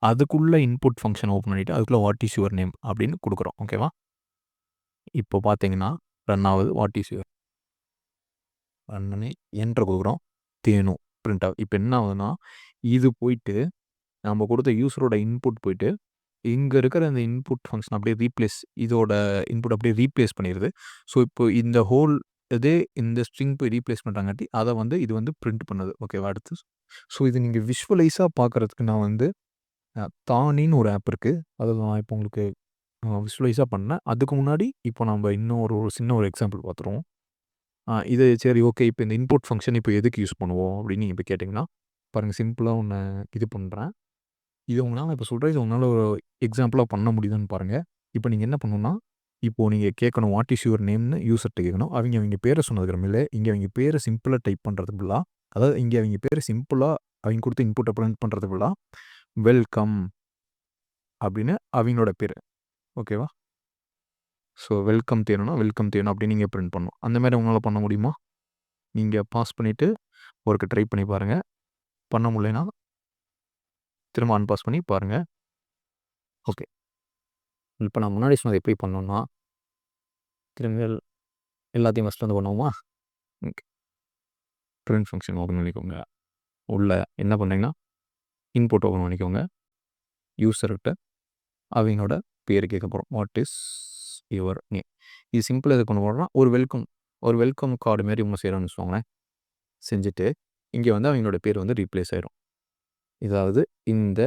அதுக்குள்ள இன்புட் ஃபங்ஷன் ஓப்பன் பண்ணிட்டு, அதுக்குள்ள வாட் இஸ் யுவர் நேம் அப்படின்னு குடுக்குறோம். ஓகேவா? இப்போ பார்த்தீங்கன்னா, ரன் ஆகுது. வாட் இஸ் யுவர் ரன் பண்ணி என்டர் குடுக்குறோம். தேனு பிரிண்ட் ஆகுது. இப்போ என்ன ஆகுதுன்னா, இது போயிட்டு நம்ம குடுத்த யூசரோட இன்புட் போயிட்டு, இங்க இருக்கிற அந்த இன்புட் ஃபங்ஷன் அப்படியே இதோட இன்புட் அப்படியே ரீப்ளேஸ் பண்ணிருது. ஸோ, இப்போ இந்த ஹோல் இதே இந்த ஸ்ட்ரிங் போய் ரீப்ளேஸ் பண்றாங்காட்டி, அத வந்து இது வந்து பிரிண்ட் பண்ணுது. ஓகேவா? அடுத்து ஸோ, இது நீங்க விஷுவலைஸா பார்க்கறதுக்கு நான் வந்து தானின்னு ஒரு ஆப் இருக்கு. அத நான் இப்போ உங்களுக்கு விஷுவலைஸா பண்ணேன். அதுக்கு முன்னாடி இப்போ நம்ம இன்னும் ஒரு சின்ன ஒரு எக்ஸாம்பிள் பார்த்துருவோம். இது சரி ஓகே. இப்போ இந்த இன்புட் ஃபங்ஷன் இப்போ எதுக்கு யூஸ் பண்ணுவோம் அப்படின்னு நீங்க இப்ப கேட்டீங்கன்னா, பாருங்க சிம்பிளா ஒண்ணு இது பண்றேன். இது உங்களால இப்ப சொல்றேன். இது உங்களால ஒரு எக்ஸாம்பிளா பண்ண முடியுதான்னு பாருங்க. இப்ப நீங்க என்ன பண்ணணும்னா, இப்போ நீங்க கேட்கணும் வாட் இஸ் யுவர் நேம்னு யூசர்ட்ட கேட்கணும். அவிங்க பேர சொன்னதுக்கு அப்புறமேலு, இங்க அவிங்க பேர சிம்பிளா டைப் பண்றதுக்கு பதிலா, அதாவது இங்க அவிங்க பேர சிம்பிளா அவிங்க குடுத்த இன்புட்ட பிரிண்ட் பண்றதுக்கு பதிலா, வெல்கம் அப்படின்னு அவிங்களோட பேரு. ஓகேவா? ஸோ வெல்கம் தேனுனா, வெல்கம் தேனு அப்படின்னு நீங்க பிரிண்ட் பண்ணணும். அந்த மாரி உங்களால பண்ண முடியுமா? நீங்க பாஸ் பண்ணிட்டு ஒருக்க ட்ரை பண்ணி பாருங்க. பண்ண முடியலைன்னா, திரும்ப அன்பாஸ் பண்ணி பாருங்க. ஓகே. இப்ப நான் முன்னாடி சொன்னது எப்படி பண்ணணும்னா, திரும்ப எல்லாத்தையும் ஃபர்ஸ்ட்ல இருந்து பண்ணுவோமா? ஓகே. பிரிண்ட் ஃபங்ஷன் ஓப்பன் பண்ணிக்கோங்க. உள்ள என்ன பண்றீங்கன்னா, இன்புட் ஓப்பன் பண்ணிக்கோங்க. யூசர்கிட்ட அவிங்களோட பேரு கேட்க போறோம். What is your name? இது சிம்பிளா எதுக்கு பண்ண போறோம்னா, ஒரு வெல்கம் கார்டு மாரி இவங்க செய்றோம்னு வச்சுக்கோங்களேன். செஞ்சுட்டு, இங்க வந்து அவிங்களோட பேர் வந்து ரீப்ளேஸ் ஆயிரும். இதாவது இந்த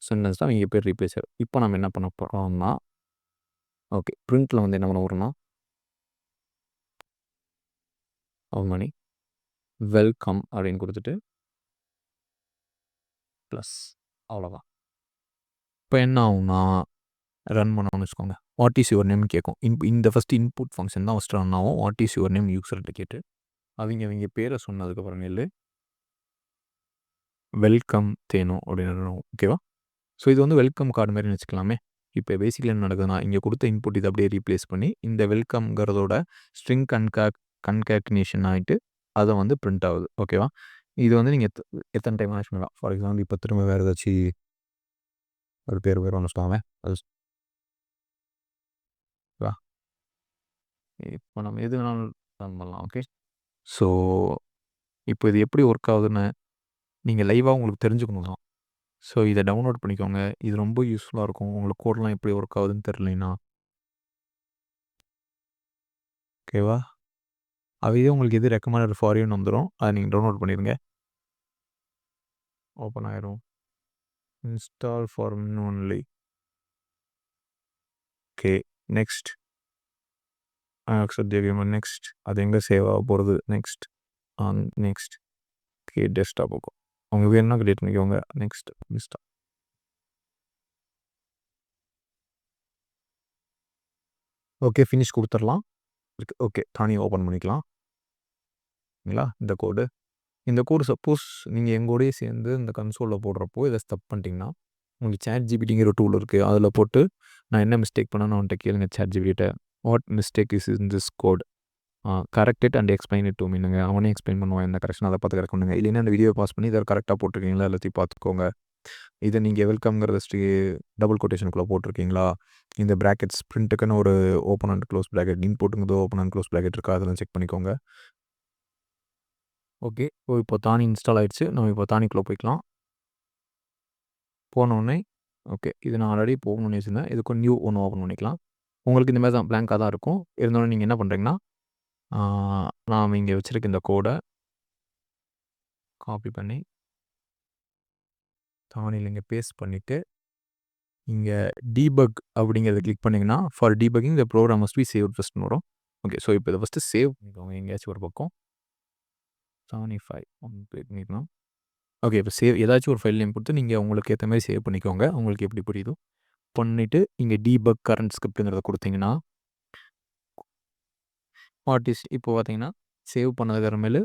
சென்டென்ஸ் தான் அவிங்க பேர் ரீப்ளேஸ் ஆயிரும். இப்போ நம்ம என்ன பண்ண போறோம்னா, ஓகே. பிரிண்ட்ல வந்து என்ன பண்ண போறோம்னா, ஓப்பன் பண்ணி வெல்கம் அப்படின்னு குடுத்துட்டு, ப்ளஸ் அவ்வளோதான். இப்ப என்ன ஆகும்னா, ரன் பண்ணோம்னு வச்சுக்கோங்க. வாட் இஸ் யுவர் நேம்னு கேட்கும். இந்த ஃபர்ஸ்ட் இன்புட் ஃபங்ஷன் தான் ஃபர்ஸ்ட் ரன் ஆகும். வாட் இஸ் யுவர் நேம் யூசர்ட்ட கேட்டு, அவிங்க பேர சொன்னதுக்கு அப்புறமேலு வெல்கம் தேனு அப்படின்னு வரும். ஓகேவா? ஸோ இது வந்து வெல்கம் கார்டு மாரின்னு வச்சுக்கலாமே. இப்போ பேசிக்கலி என்ன நடக்குதுன்னா, இங்க குடுத்த இன்புட் இத அப்படியே ரீப்ளேஸ் பண்ணி, இந்த வெல்கம்ங்கிறதோட ஸ்ட்ரிங் கன்காட்னேஷன் ஆயிட்டு, அத வந்து பிரிண்ட் ஆகுது. ஓகேவா? இது வந்து நீங்க எத்தன டைம் வேணாலும் சொல்லலாம். ஃபார் எக்ஸாம்பிள் இப்ப திரும்ப வேற ஏதாச்சு ஒரு பேர் வரும்னு வச்சுக்கோங்களேன். அது ஓகேவா? இப்போ நம்ம எது வேணாலும் ரன் பண்ணலாம். ஓகே. ஸோ இப்போ இது எப்படி ஒர்க் ஆகுதுன்னு நீங்க லைவா உங்களுக்கு தெரிஞ்சுக்கணும்னா, ஸோ இத டவுன்லோட் பண்ணிக்கோங்க. இது ரொம்ப யூஸ்ஃபுல்லா இருக்கும். உங்களுக்கு கோட்லாம் எப்படி ஒர்க் ஆகுதுன்னு தெரியலைன்னா. ஓகேவா? அதுவே உங்களுக்கு எது ரெக்கமெண்டட் ஃபார் யூன்னு வந்துரும். அத நீங்க டவுன்லோட் பண்ணிருங்க. ஓப்பன் ஆயிரும். இன்ஸ்டால் ஃபார் மின் ஒன்லி. ஓகே. நெக்ஸ்ட். அக்செப்ட் தி அக்ரீமெண்ட். நெக்ஸ்ட். அது எங்கே சேவ் ஆக போகிறது? நெக்ஸ்ட். நெக்ஸ்ட். கிரியேட் டெஸ்க்டாப் இருக்கும். அவங்க வேணும்னா கிரியேட் பண்ணிக்கோங்க. நெக்ஸ்ட். லிஸ்டா. ஓகே, ஃபினிஷ் கொடுத்துடலாம். ஓகே, தானே ஓப்பன் பண்ணிக்கலாம். இந்த கோடு இந்த கோடு சப்போஸ் நீங்கள் எங்கூடயே சேர்ந்து இந்த கன்சோலில் போடுறப்போ இதை ஸ்டப் பண்ணிட்டீங்கன்னா உங்களுக்கு சேட் ஜிபிடிங்கிற டூல் இருக்குது. அதில் போட்டு நான் என்ன மிஸ்டேக் பண்ணேன்னு அவன்கிட்ட கேளுங்க. சேட் ஜிபிகிட்ட what mistake is in this code, correct it and explain it to மீனுங்க. அவனே எக்ஸ்பிளைன் பண்ணுவான் என்ன கரெக்ஷன், அதை பார்த்து கரெக்ட் பண்ணுங்க. இல்லைன்னா அந்த வீடியோ பாஸ் பண்ணி இதை கரெக்டாக போட்டிருக்கீங்களா எல்லாத்தையும் பார்த்துக்கோங்க. இதை நீங்கள் வெல்கம்ங்கிறத டபுள் கொட்டேஷனுக்குள்ளே போட்டிருக்கீங்களா, இந்த ப்ராக்கெட்ஸ் பிரிண்ட்டுக்குன்னு ஒரு ஓப்பன் அண்ட் க்ளோஸ் ப்ராக்கெட், இன்புட்டுங்கிறது ஓப்பன் அண்ட் க்ளோஸ் ப்ராக்கெட் இருக்கா, அதெல்லாம் செக் பண்ணிக்கோங்க. ஓகே, இப்போ தானி இன்ஸ்டால் ஆகிடுச்சு. நம்ம இப்போ தானிக்குள்ளே போய்க்கலாம். போனோடனே ஓகே, இது நான் ஆல்ரெடி போகணும்னு வச்சுருந்தேன். இதுக்கு நியூ ஒன்று ஓப்பன் பண்ணிக்கலாம். உங்களுக்கு இந்த மாதிரி தான் பிளாங்காக தான் இருக்கும். இருந்தாலும் நீங்கள் என்ன பண்ணுறீங்கன்னா நாம் இங்கே வச்சுருக்க இந்த கோடை காப்பி பண்ணி தானியில் இங்கே பேஸ்ட் பண்ணிவிட்டு இங்கே டீபக் அப்படிங்கிறத கிளிக் பண்ணிங்கன்னா for debugging the program must be save ஃபஸ்ட்னு வரும். ஓகே, ஸோ இப்போ இதை ஃபஸ்ட்டு சேவ் பண்ணிக்கோங்க எங்கேயாச்சும் ஒரு பக்கம். தானி ஃபைல் ஒன்று கிளிக் பண்ணிக்கலாம். ஓகே, இப்போ சேவ் ஏதாச்சும் ஒரு ஃபைல் நேம் கொடுத்து நீங்கள் உங்களுக்கு ஏற்ற மாதிரி சேவ் பண்ணிக்கோங்க. உங்களுக்கு எப்படி புரியுதோ பண்ணிவிட்டு இங்கே டீபக் கரண்ட் ஸ்கிரிப்ட்டுங்கிறத கொடுத்தீங்கன்னா வாட் இஸ் இப்போ பார்த்தீங்கன்னா சேவ் பண்ணதுக்கு அப்புறமேலு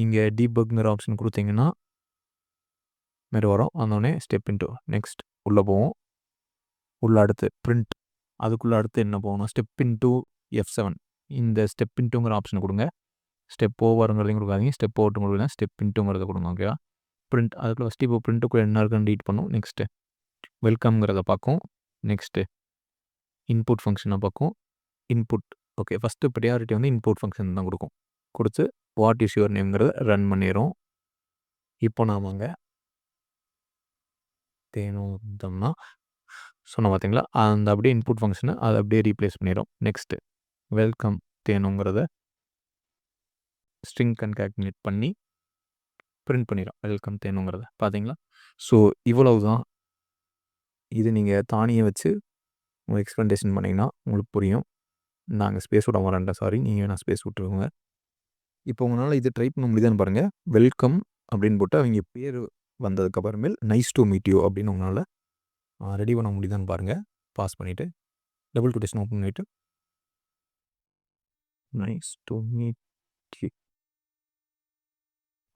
இங்கே டீபக்ங்கிற ஆப்ஷன் கொடுத்தீங்கன்னா மாரி வரும். வந்தோடனே ஸ்டெப் இன்ட்டு நெக்ஸ்ட் உள்ளே போவோம். உள்ளே அடுத்து பிரிண்ட், அதுக்குள்ளே அடுத்து என்ன போகணும், ஸ்டெப் இன்ட்டு F7. இந்த ஸ்டெப் இன்ட்டுங்கிற ஆப்ஷன் கொடுங்க. ஸ்டெப் ஓவருங்கிறதையும் கொடுக்காதீங்க, ஸ்டெப் ஓவர்ட்டு கொடுங்க, ஸ்டெப் இன்ட்டுங்கிறத கொடுங்க. ஓகேவா? பிரிண்ட் அதுக்குள்ளே ஃபஸ்ட்டு இப்போ பிரிண்ட்டுக்குள்ளே என்ன இருக்குன்னு ரீட் பண்ணும். நெக்ஸ்ட்டு வெல்கம்ங்கிறத பார்க்கும். நெக்ஸ்ட்டு இன்புட் ஃபங்க்ஷனை பார்க்கும். இன்புட் ஓகே, ஃபஸ்ட்டு ப்ரியாரிட்டி வந்து இன்புட் ஃபங்க்ஷன் தான் கொடுக்கும். கொடுத்து வாட் இஸ் யுவர் நேம்ங்கிறத ரன் பண்ணிடும். இப்போ நாம் அங்கே தேனோம்னா சொன்ன பார்த்தீங்களா, அந்த அப்படியே இன்புட் ஃபங்க்ஷனை அதை அப்படியே ரீப்ளேஸ் பண்ணிடும். நெக்ஸ்ட்டு வெல்கம் தேனுங்கிறத ஸ்ட்ரிங் கன்காட்டினேட் பண்ணி பிரிண்ட் பண்ணிடும் வெல்கம் தேனுங்கிறத. பார்த்தீங்களா? ஸோ இவ்வளவு தான். இது நீங்கள் தானியை வச்சு உங்கள் எக்ஸ்பிளண்டேஷன் பண்ணிங்கன்னா உங்களுக்கு புரியும். நாங்கள் ஸ்பேஸ் விட வரேன்டா, சாரி, நீங்கள் வேணால் ஸ்பேஸ் விட்டுருவோங்க. இப்போ உங்களால் இது ட்ரை பண்ண முடியுதான்னு பாருங்கள். வெல்கம் அப்படின்னு போட்டு அவங்க பேர் வந்ததுக்கப்புறமேல் நைஸ் டு மீட் யூ அப்படின்னு உங்களால் ரெடி பண்ண முடியுதான்னு பாருங்கள். பாஸ் பண்ணிவிட்டு டபுள் கொட்டேஷன் ஓப்பன் பண்ணிவிட்டு நைஸ் டு மீட் யூ,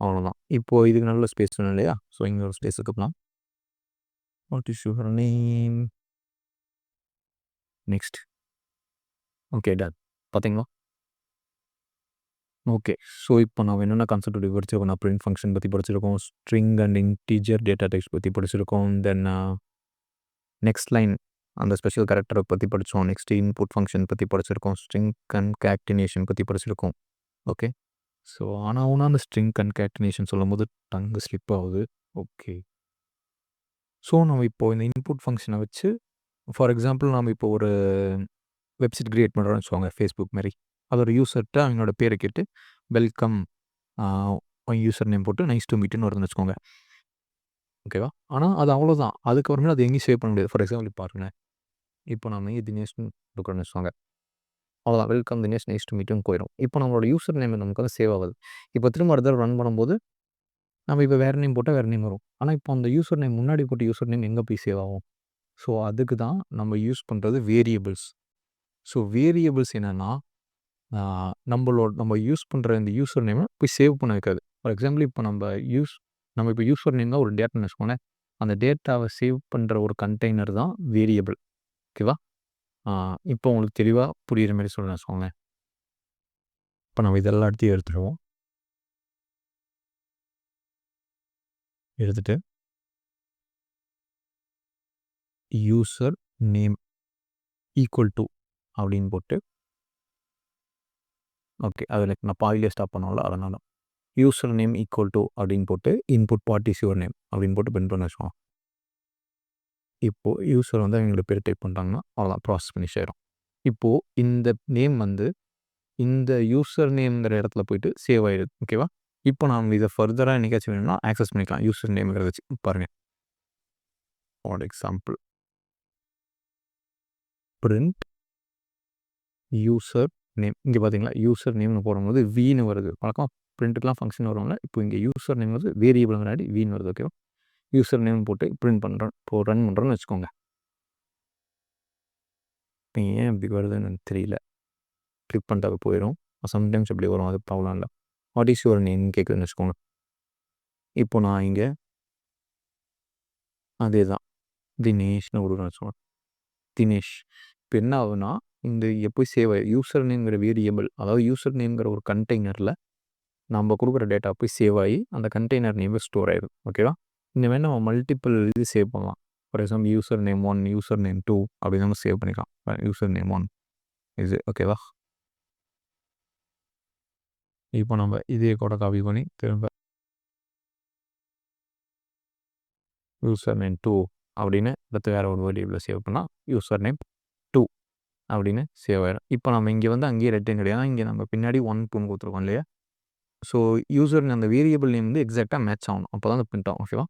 அவ்வளோதான். இப்போது இதுக்கு நல்ல ஸ்பேஸ் வேணும் இல்லையா? ஸோ இங்கே ஒரு ஸ்பேஸ் இருக்கலாம். What is your name, next. Okay, done. பார்த்தீங்களா? ஓகே, ஸோ இப்போ நம்ம என்னென்ன கான்செப்ட் பற்றி படிச்சிருக்கோம், பிரிண்ட் ஃபங்க்ஷன் பற்றி படிச்சிருக்கோம், string and integer data types பற்றி படிச்சிருக்கோம். தென் நெக்ஸ்ட் லைன் அந்த ஸ்பெஷல் கேரக்டரை பற்றி படித்தோம். நெக்ஸ்ட் இன்புட் ஃபங்க்ஷன் பற்றி படிச்சிருக்கோம். ஸ்ட்ரிங் கன்காட்டினேஷன் பற்றி படிச்சிருக்கோம். ஓகே, ஸோ ஆனால் அந்த ஸ்ட்ரிங் கன்காட்டினேஷன் சொல்லும்போது டங்கு ஸ்லிப் ஆகுது. ஓகே, ஸோ நம்ம இப்போது இந்த இன்புட் ஃபங்க்ஷனை வச்சு ஃபார் எக்ஸாம்பிள் நம்ம இப்போ ஒரு வெப்சைட் க்ரியேட் பண்ணுறோம்னு வச்சுக்கோங்க, ஃபேஸ்புக் மாதிரி. அதோட யூசர்கிட்ட அவங்களோட பேரை கேட்டு வெல்கம் யூசர் நேம் போட்டு நைஸ் டு மீட்டுன்னு வருதுன்னு வச்சுக்கோங்க. ஓகேவா? ஆனால் அது அவ்வளோதான். அதுக்கப்புறமே அது எங்கேயும் சேவ் பண்ண முடியாது. ஃபார் எக்ஸாம்பிள் பாருங்களேன், இப்போ நம்ம தினேஷ்னு கொடுக்குறோன்னு வச்சுக்கோங்க. அவ்வளோதான், வெல்கம் தினேஷ் நைஸ் டு மீட்டுன்னு போயிடும். இப்போ நம்மளோட யூசர் நேம் நமக்கு வந்து சேவ் ஆகுது. இப்போ திரும்ப அடுத்த ரன் பண்ணும்போது நம்ம இப்போ வேறு நேம் போட்டால் வேறு நேம் வரும். ஆனால் இப்போ அந்த யூசர் நேம் முன்னாடி போட்ட யூசர் நேம் எங்கே போய் சேவ் ஆகும்? ஸோ அதுக்கு தான் நம்ம யூஸ் பண்ணுறது வேரியபிள்ஸ். ஸோ வேரியபிள்ஸ் என்னென்னா நம்ம யூஸ் பண்ணுற இந்த யூசர் நேமை போய் சேவ் பண்ண வைக்காது. ஃபார் எக்ஸாம்பிள் இப்போ நம்ம இப்போ யூசர் நேம் தான் ஒரு டேட்டான்னு வச்சுக்கோங்களேன். அந்த டேட்டாவை சேவ் பண்ணுற ஒரு கண்டெய்னர் தான் வேரியபிள். ஓகேவா? இப்போ உங்களுக்கு தெளிவாக புரிகிற மாதிரி சொல்கிறேன் வச்சுக்கோங்களேன். இப்போ நம்ம இதெல்லாம் எடுத்துருவோம். எடுத்துட்டு யூசர் நேம் ஈக்குவல் டு அப்படின்னு போட்டு ஓகே, அதில் நான் பாதிலே ஸ்டாப் பண்ணோம்ல, அதனால் யூசர் நேம் ஈக்குவல் டு அப்படின்னு போட்டு input what is your name அப்படின்னு போட்டு பிரிண்ட் பண்ண வச்சுக்கோங்க. இப்போது யூசர் வந்து அவங்களோட பேர் டைப் பண்ணிட்டாங்கன்னா அவ்வளோதான், ப்ராசஸ் பண்ணி சேரும். இப்போது இந்த நேம் வந்து இந்த யூசர் நேம்ங்கிற இடத்துல போயிட்டு சேவ் ஆகிடுது. ஓகேவா? இப்போ நாம் இதை ஃபர்தராக என்னைக்காச்சும் வேணும்னா ஆக்சஸ் பண்ணிக்கலாம் யூசர் நேம்ங்கிறத வச்சு. பாருங்கள், for example print user name. இங்கே பார்த்தீங்களா, யூசர் நேம்னு போடும்போது வின்னு வருது. வழக்கமாக பிரிண்ட்டுக்கெலாம் ஃபங்க்ஷன் வரும்ல, இப்போ இங்கே யூசர் நேம் வந்து வேரியபிள் முன்னாடி வின்னு வருது. ஓகேவா, யூசர் நேம் போட்டு பிரிண்ட் பண்ணுறோம், இப்போ ரன் பண்ணுறோன்னு வச்சுக்கோங்க. இப்போ ஏன் இப்படி வருதுன்னு எனக்கு தெரியல. கிளிக் பண்ணிட்டு போயிடும். சம்டைம்ஸ் இப்படி வரும், அது ப்ராப்ளம் இல்லை. வாட் இஸ் யுவர் நேம்னு கேட்குதுன்னு வச்சுக்கோங்க. இப்போ நான் இங்கே அதே தான் தினேஷ்னு கொடுக்குறேன்னு வச்சுக்கோங்க. தினேஷ். இப்போ என்ன ஆகுதுன்னா, இந்த எப்போ சேவ் ஆகி யூசர் நேம்ங்கிற வேரியபிள், அதாவது யூசர் நேம்ங்கிற ஒரு கண்டெய்னரில் நம்ம கொடுக்குற டேட்டா போய் சேவ் ஆகி அந்த கண்டெய்னர் நேம் ஸ்டோர் ஆயிடும். ஓகேவா, இந்த மாதிரி நம்ம மல்டிபிள் இது சேவ் பண்ணலாம். For example user name 1, user name 2 அப்படி நம்ம சேவ் பண்ணிக்கலாம். யூசர் நேம் 1 இது. ஓகேவா, இப்போ நம்ம இதே கூட காப்பி பண்ணி திரும்ப யூசர் நேம் 2 அப்படின்னு அடுத்து வேறு ஒரு வேரியபிளில் சேவ் பண்ணால் யூசர் நேம் 2 அப்படின்னு சேவ் ஆகிடும். இப்போ நம்ம இங்கே வந்து அங்கேயே ரெட்டைன் கிடையாது, இங்கே நம்ம பின்னாடி 1 2 கொடுத்துருக்கோம் இல்லையா. ஸோ யூசர் அந்த வேரியபிள் நேம் வந்து எக்ஸாக்டாக மேட்ச் ஆகணும், அப்போ தான் அது பிரிண்ட் ஆகும். ஓகேவா,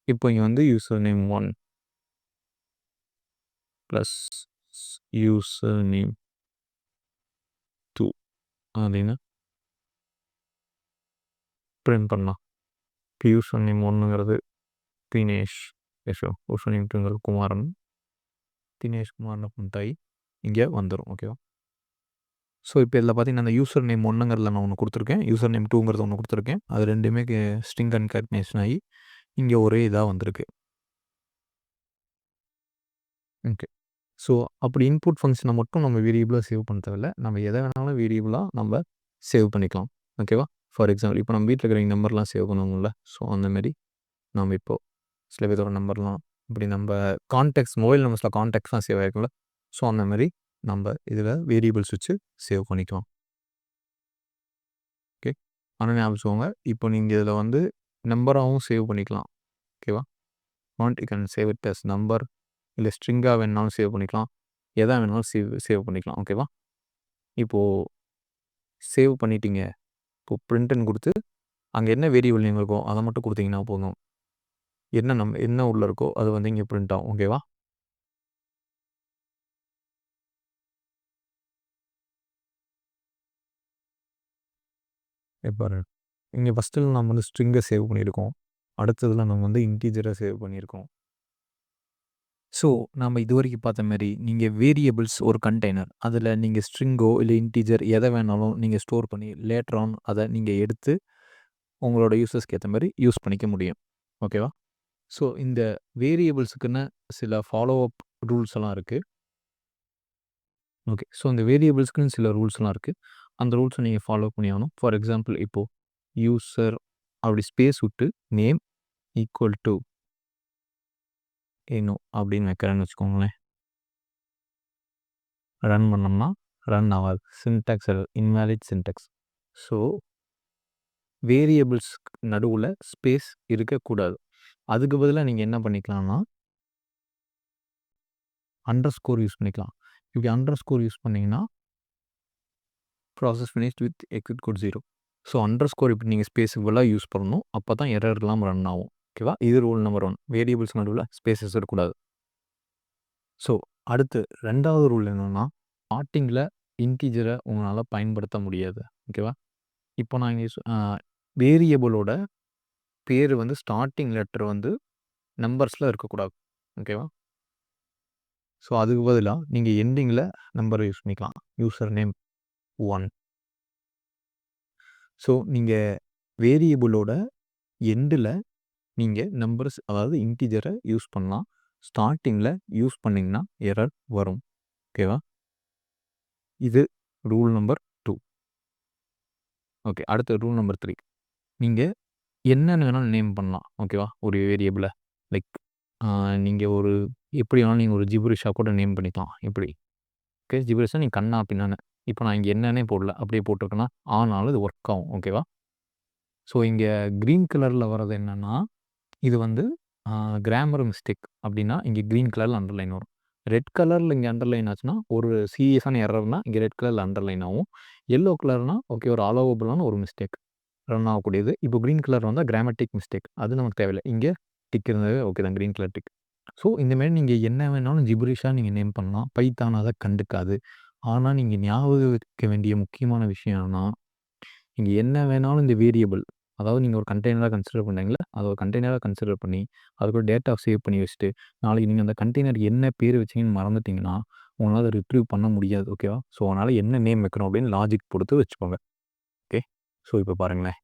இப்போ இங்கே வந்து user name 1 plus user name 2 அப்படின்னு பிரிண்ட் பண்ணலாம். இப்போ யூசர் நேம் 1ங்கிறது தினேஷ், யூசர் நேம் 2ங்கிறது குமாரன், தினேஷ் குமாரன் பிரிண்ட் ஆகி இங்கே வந்துடும். ஓகேவா, ஸோ இப்போ இதில் பார்த்தீங்கன்னா அந்த யூசர் நேம் 1ங்கிறதுல நான் ஒன்று கொடுத்துருக்கேன், யூசர் நேம் 2ங்கிறது ஒன்று கொடுத்துருக்கேன். அது ரெண்டுமே ஸ்ட்ரிங் கன்காட்டினேஷன் ஆகி இங்கே ஒரே இதாக வந்திருக்கு. ஓகே, ஸோ அப்படி இன்புட் ஃபங்க்ஷனை மட்டும் நம்ம வேரியபிளாக சேவ் பண்ண தேவையில்ல, நம்ம எதை வேணாலும் வேரியபிளாக நம்ம சேவ் பண்ணிக்கலாம். ஓகேவா, ஃபார் எக்ஸாம்பிள் இப்போ நம்ம வீட்டில் இருக்கிற நம்பர்லாம் சேவ் பண்ணுவோம்ல, ஸோ அந்தமாரி நம்ம இப்போது சில பேரோட நம்பர்லாம் இப்படி நம்ம கான்டாக்ட்ஸ், மொபைல் நம்பர்ஸில் கான்டாக்ட்ஸ்லாம் சேவ் ஆகிருக்கும்ல, ஸோ அந்த மாதிரி நம்ம இதில் வேரியபிள்ஸ் வச்சு சேவ் பண்ணிக்கலாம். ஓகே, ஆனால் ஞாபகம் வச்சுக்கோங்க, இப்போ நீங்கள் இதில் வந்து நம்பராகவும் சேவ் பண்ணிக்கலாம். ஓகேவா, not you can save it as number, இல்லை ஸ்ட்ரிங்காக வேணாலும் சேவ் பண்ணிக்கலாம், எதா வேணாலும் சேவ் பண்ணிக்கலாம். ஓகேவா, இப்போது சேவ் பண்ணிட்டீங்க, இப்போது பிரிண்ட்னு கொடுத்து அங்கே என்ன வேரியபிள் நேம் இருக்கோ அதை மட்டும் கொடுத்தீங்கன்னா போதும், என்ன உள்ளே இருக்கோ அது வந்து இங்கே பிரிண்ட் ஆகும். ஓகேவா, இப்போ இங்கே ஃபஸ்ட்டில் நம்ம வந்து ஸ்ட்ரிங்கை சேவ் பண்ணியிருக்கோம், அடுத்ததில் நம்ம வந்து இன்டீஜரை சேவ் பண்ணியிருக்கோம். ஸோ நம்ம இது வரைக்கும் பார்த்த மாதிரி நீங்கள் வேரியபிள்ஸ் ஒரு கண்டெய்னர், அதில் நீங்கள் ஸ்ட்ரிங்கோ இல்லை இன்டீஜர் எதை வேணாலும் நீங்கள் ஸ்டோர் பண்ணி லேட்டர் ஆன் அதை நீங்கள் எடுத்து உங்களோட யூசர்ஸ்க்கு ஏற்ற மாதிரி யூஸ் பண்ணிக்க முடியும். ஓகேவா, ஸோ இந்த வேரியபிள்ஸுக்குன்னு சில ஃபாலோ அப் ரூல்ஸ் எல்லாம் இருக்குது. ஓகே, ஸோ இந்த வேரியபிள்ஸ்க்குன்னு சில ரூல்ஸ்லாம் இருக்குது, அந்த ரூல்ஸை நீங்கள் ஃபாலோ பண்ணி ஆகணும். ஃபார் எக்ஸாம்பிள் இப்போது யூசர் அப்படி ஸ்பேஸ் விட்டு நேம் ஈக்குவல் டு ஏனோ அப்படின்னு வைக்கிறேன்னு வச்சுக்கோங்களேன். ரன் பண்ணோம்னா ரன் ஆகாது, syntax invalid syntax. So variables நடுவில் ஸ்பேஸ் இருக்கக்கூடாது. அதுக்கு பதிலாக நீங்கள் என்ன பண்ணிக்கலாம்னா அண்டர்ஸ்கோர் யூஸ் பண்ணிக்கலாம். இப்படி அண்டர்ஸ்கோர் யூஸ் பண்ணிங்கன்னா process finished with exit code 0. So underscore இப்படி நீங்கள் ஸ்பேஸுக்கு பதிலாக யூஸ் பண்ணணும், அப்போ தான் எரர் இல்லாமல் ரன் ஆகும். ஓகேவா, இது ரூல் நம்பர் 1, வேரியபிள்ஸ் நடுவில் ஸ்பேசஸ் இருக்கக்கூடாது. ஸோ அடுத்து 2வது ரூல் என்னென்னா, ஸ்டார்டிங்கில் இன்டீஜரை உங்களால் பயன்படுத்த முடியாது. ஓகேவா, இப்போ நான் இங்கே வேரியபிளோட பேர் வந்து ஸ்டார்டிங் லெட்டர் வந்து நம்பர்ஸில் இருக்கக்கூடாது. ஓகேவா, ஸோ அதுக்கு பதிலாக நீங்கள் எண்டிங்கில் நம்பரை யூஸ் பண்ணிக்கலாம். User name 1. ஸோ நீங்கள் வேரியபிளோட எண்டில் நீங்கள் நம்பர்ஸ், அதாவது இன்டீஜரை யூஸ் பண்ணலாம், ஸ்டார்டிங்கில் யூஸ் பண்ணிங்கன்னா எரர் வரும். ஓகேவா, இது ரூல் நம்பர் 2. ஓகே, அடுத்த ரூல் நம்பர் 3, நீங்கள் என்னென்னு வேணாலும் நேம் பண்ணலாம். ஓகேவா, ஒரு வேரியபிளை லைக் நீங்கள் ஒரு எப்படி வேணாலும் நீங்கள் ஒரு ஜிப்ரிஷாக கூட நேம் பண்ணிக்கலாம். எப்படி ஓகே, ஜிப்ரிஷாக நீங்கள் கண்ணா பின்னான்னு, இப்போ நான் இங்கே என்னன்னே போடல, அப்படியே போட்டிருக்கேன்னா ஆனாலும் இது ஒர்க் ஆகும். ஓகேவா, ஸோ இங்கே க்ரீன் கலரில் வர்றது என்னென்னா, இது வந்து கிராமர் மிஸ்டேக் அப்படின்னா இங்கே க்ரீன் கலரில் அண்டர்லைன் வரும். ரெட் கலரில் இங்கே அண்டர்லைன் ஆச்சுன்னா ஒரு சீரியஸான எரர்னா இங்கே ரெட் கலரில் அண்டர்லைன் ஆகும். எல்லோ கலர்னால் ஓகே ஒரு அலோவபிளான ஒரு மிஸ்டேக் ரன் ஆகக்கூடியது. இப்போ க்ரீன் கலர் வந்தால் கிராமட்டிக் மிஸ்டேக், அது நமக்கு தேவையில்லை. இங்கே டிக் இருந்தது ஓகே தான், க்ரீன் கலர் டிக். ஸோ இந்த மாரி நீங்க என்ன வேணாலும் ஜிப்ரிஷா நீங்க நேம் பண்ணலாம். பைத்தான் அத கண்டுக்காது. ஆனா நீங்க ஞாபகம் வைக்க வேண்டிய முக்கியமான விஷயம் என்னன்னா, நீங்க என்ன வேணாலும் இந்த வேரியபிள் அதாவது நீங்க ஒரு கண்டெய்னரா கன்சிடர் பண்றீங்கல்ல, அத ஒரு கண்டெய்னரா கன்சிடர் பண்ணி, அதுக்கு ஒரு டேட்டா சேவ் பண்ணி வச்சுட்டு, நாளைக்கு நீங்க அந்த கண்டெய்னர் என்ன பேரு வச்சீங்கன்னு மறந்துட்டீங்கன்னா, உங்களால அத ரிட்ரீவ் பண்ண முடியாது. ஓகேவா? ஸோ அதனால என்ன நேம் வைக்கணும் அப்படின்னு லாஜிக் பொறுத்து வச்சுக்கோங்க. ஓகே. ஸோ இப்ப பாருங்களேன்.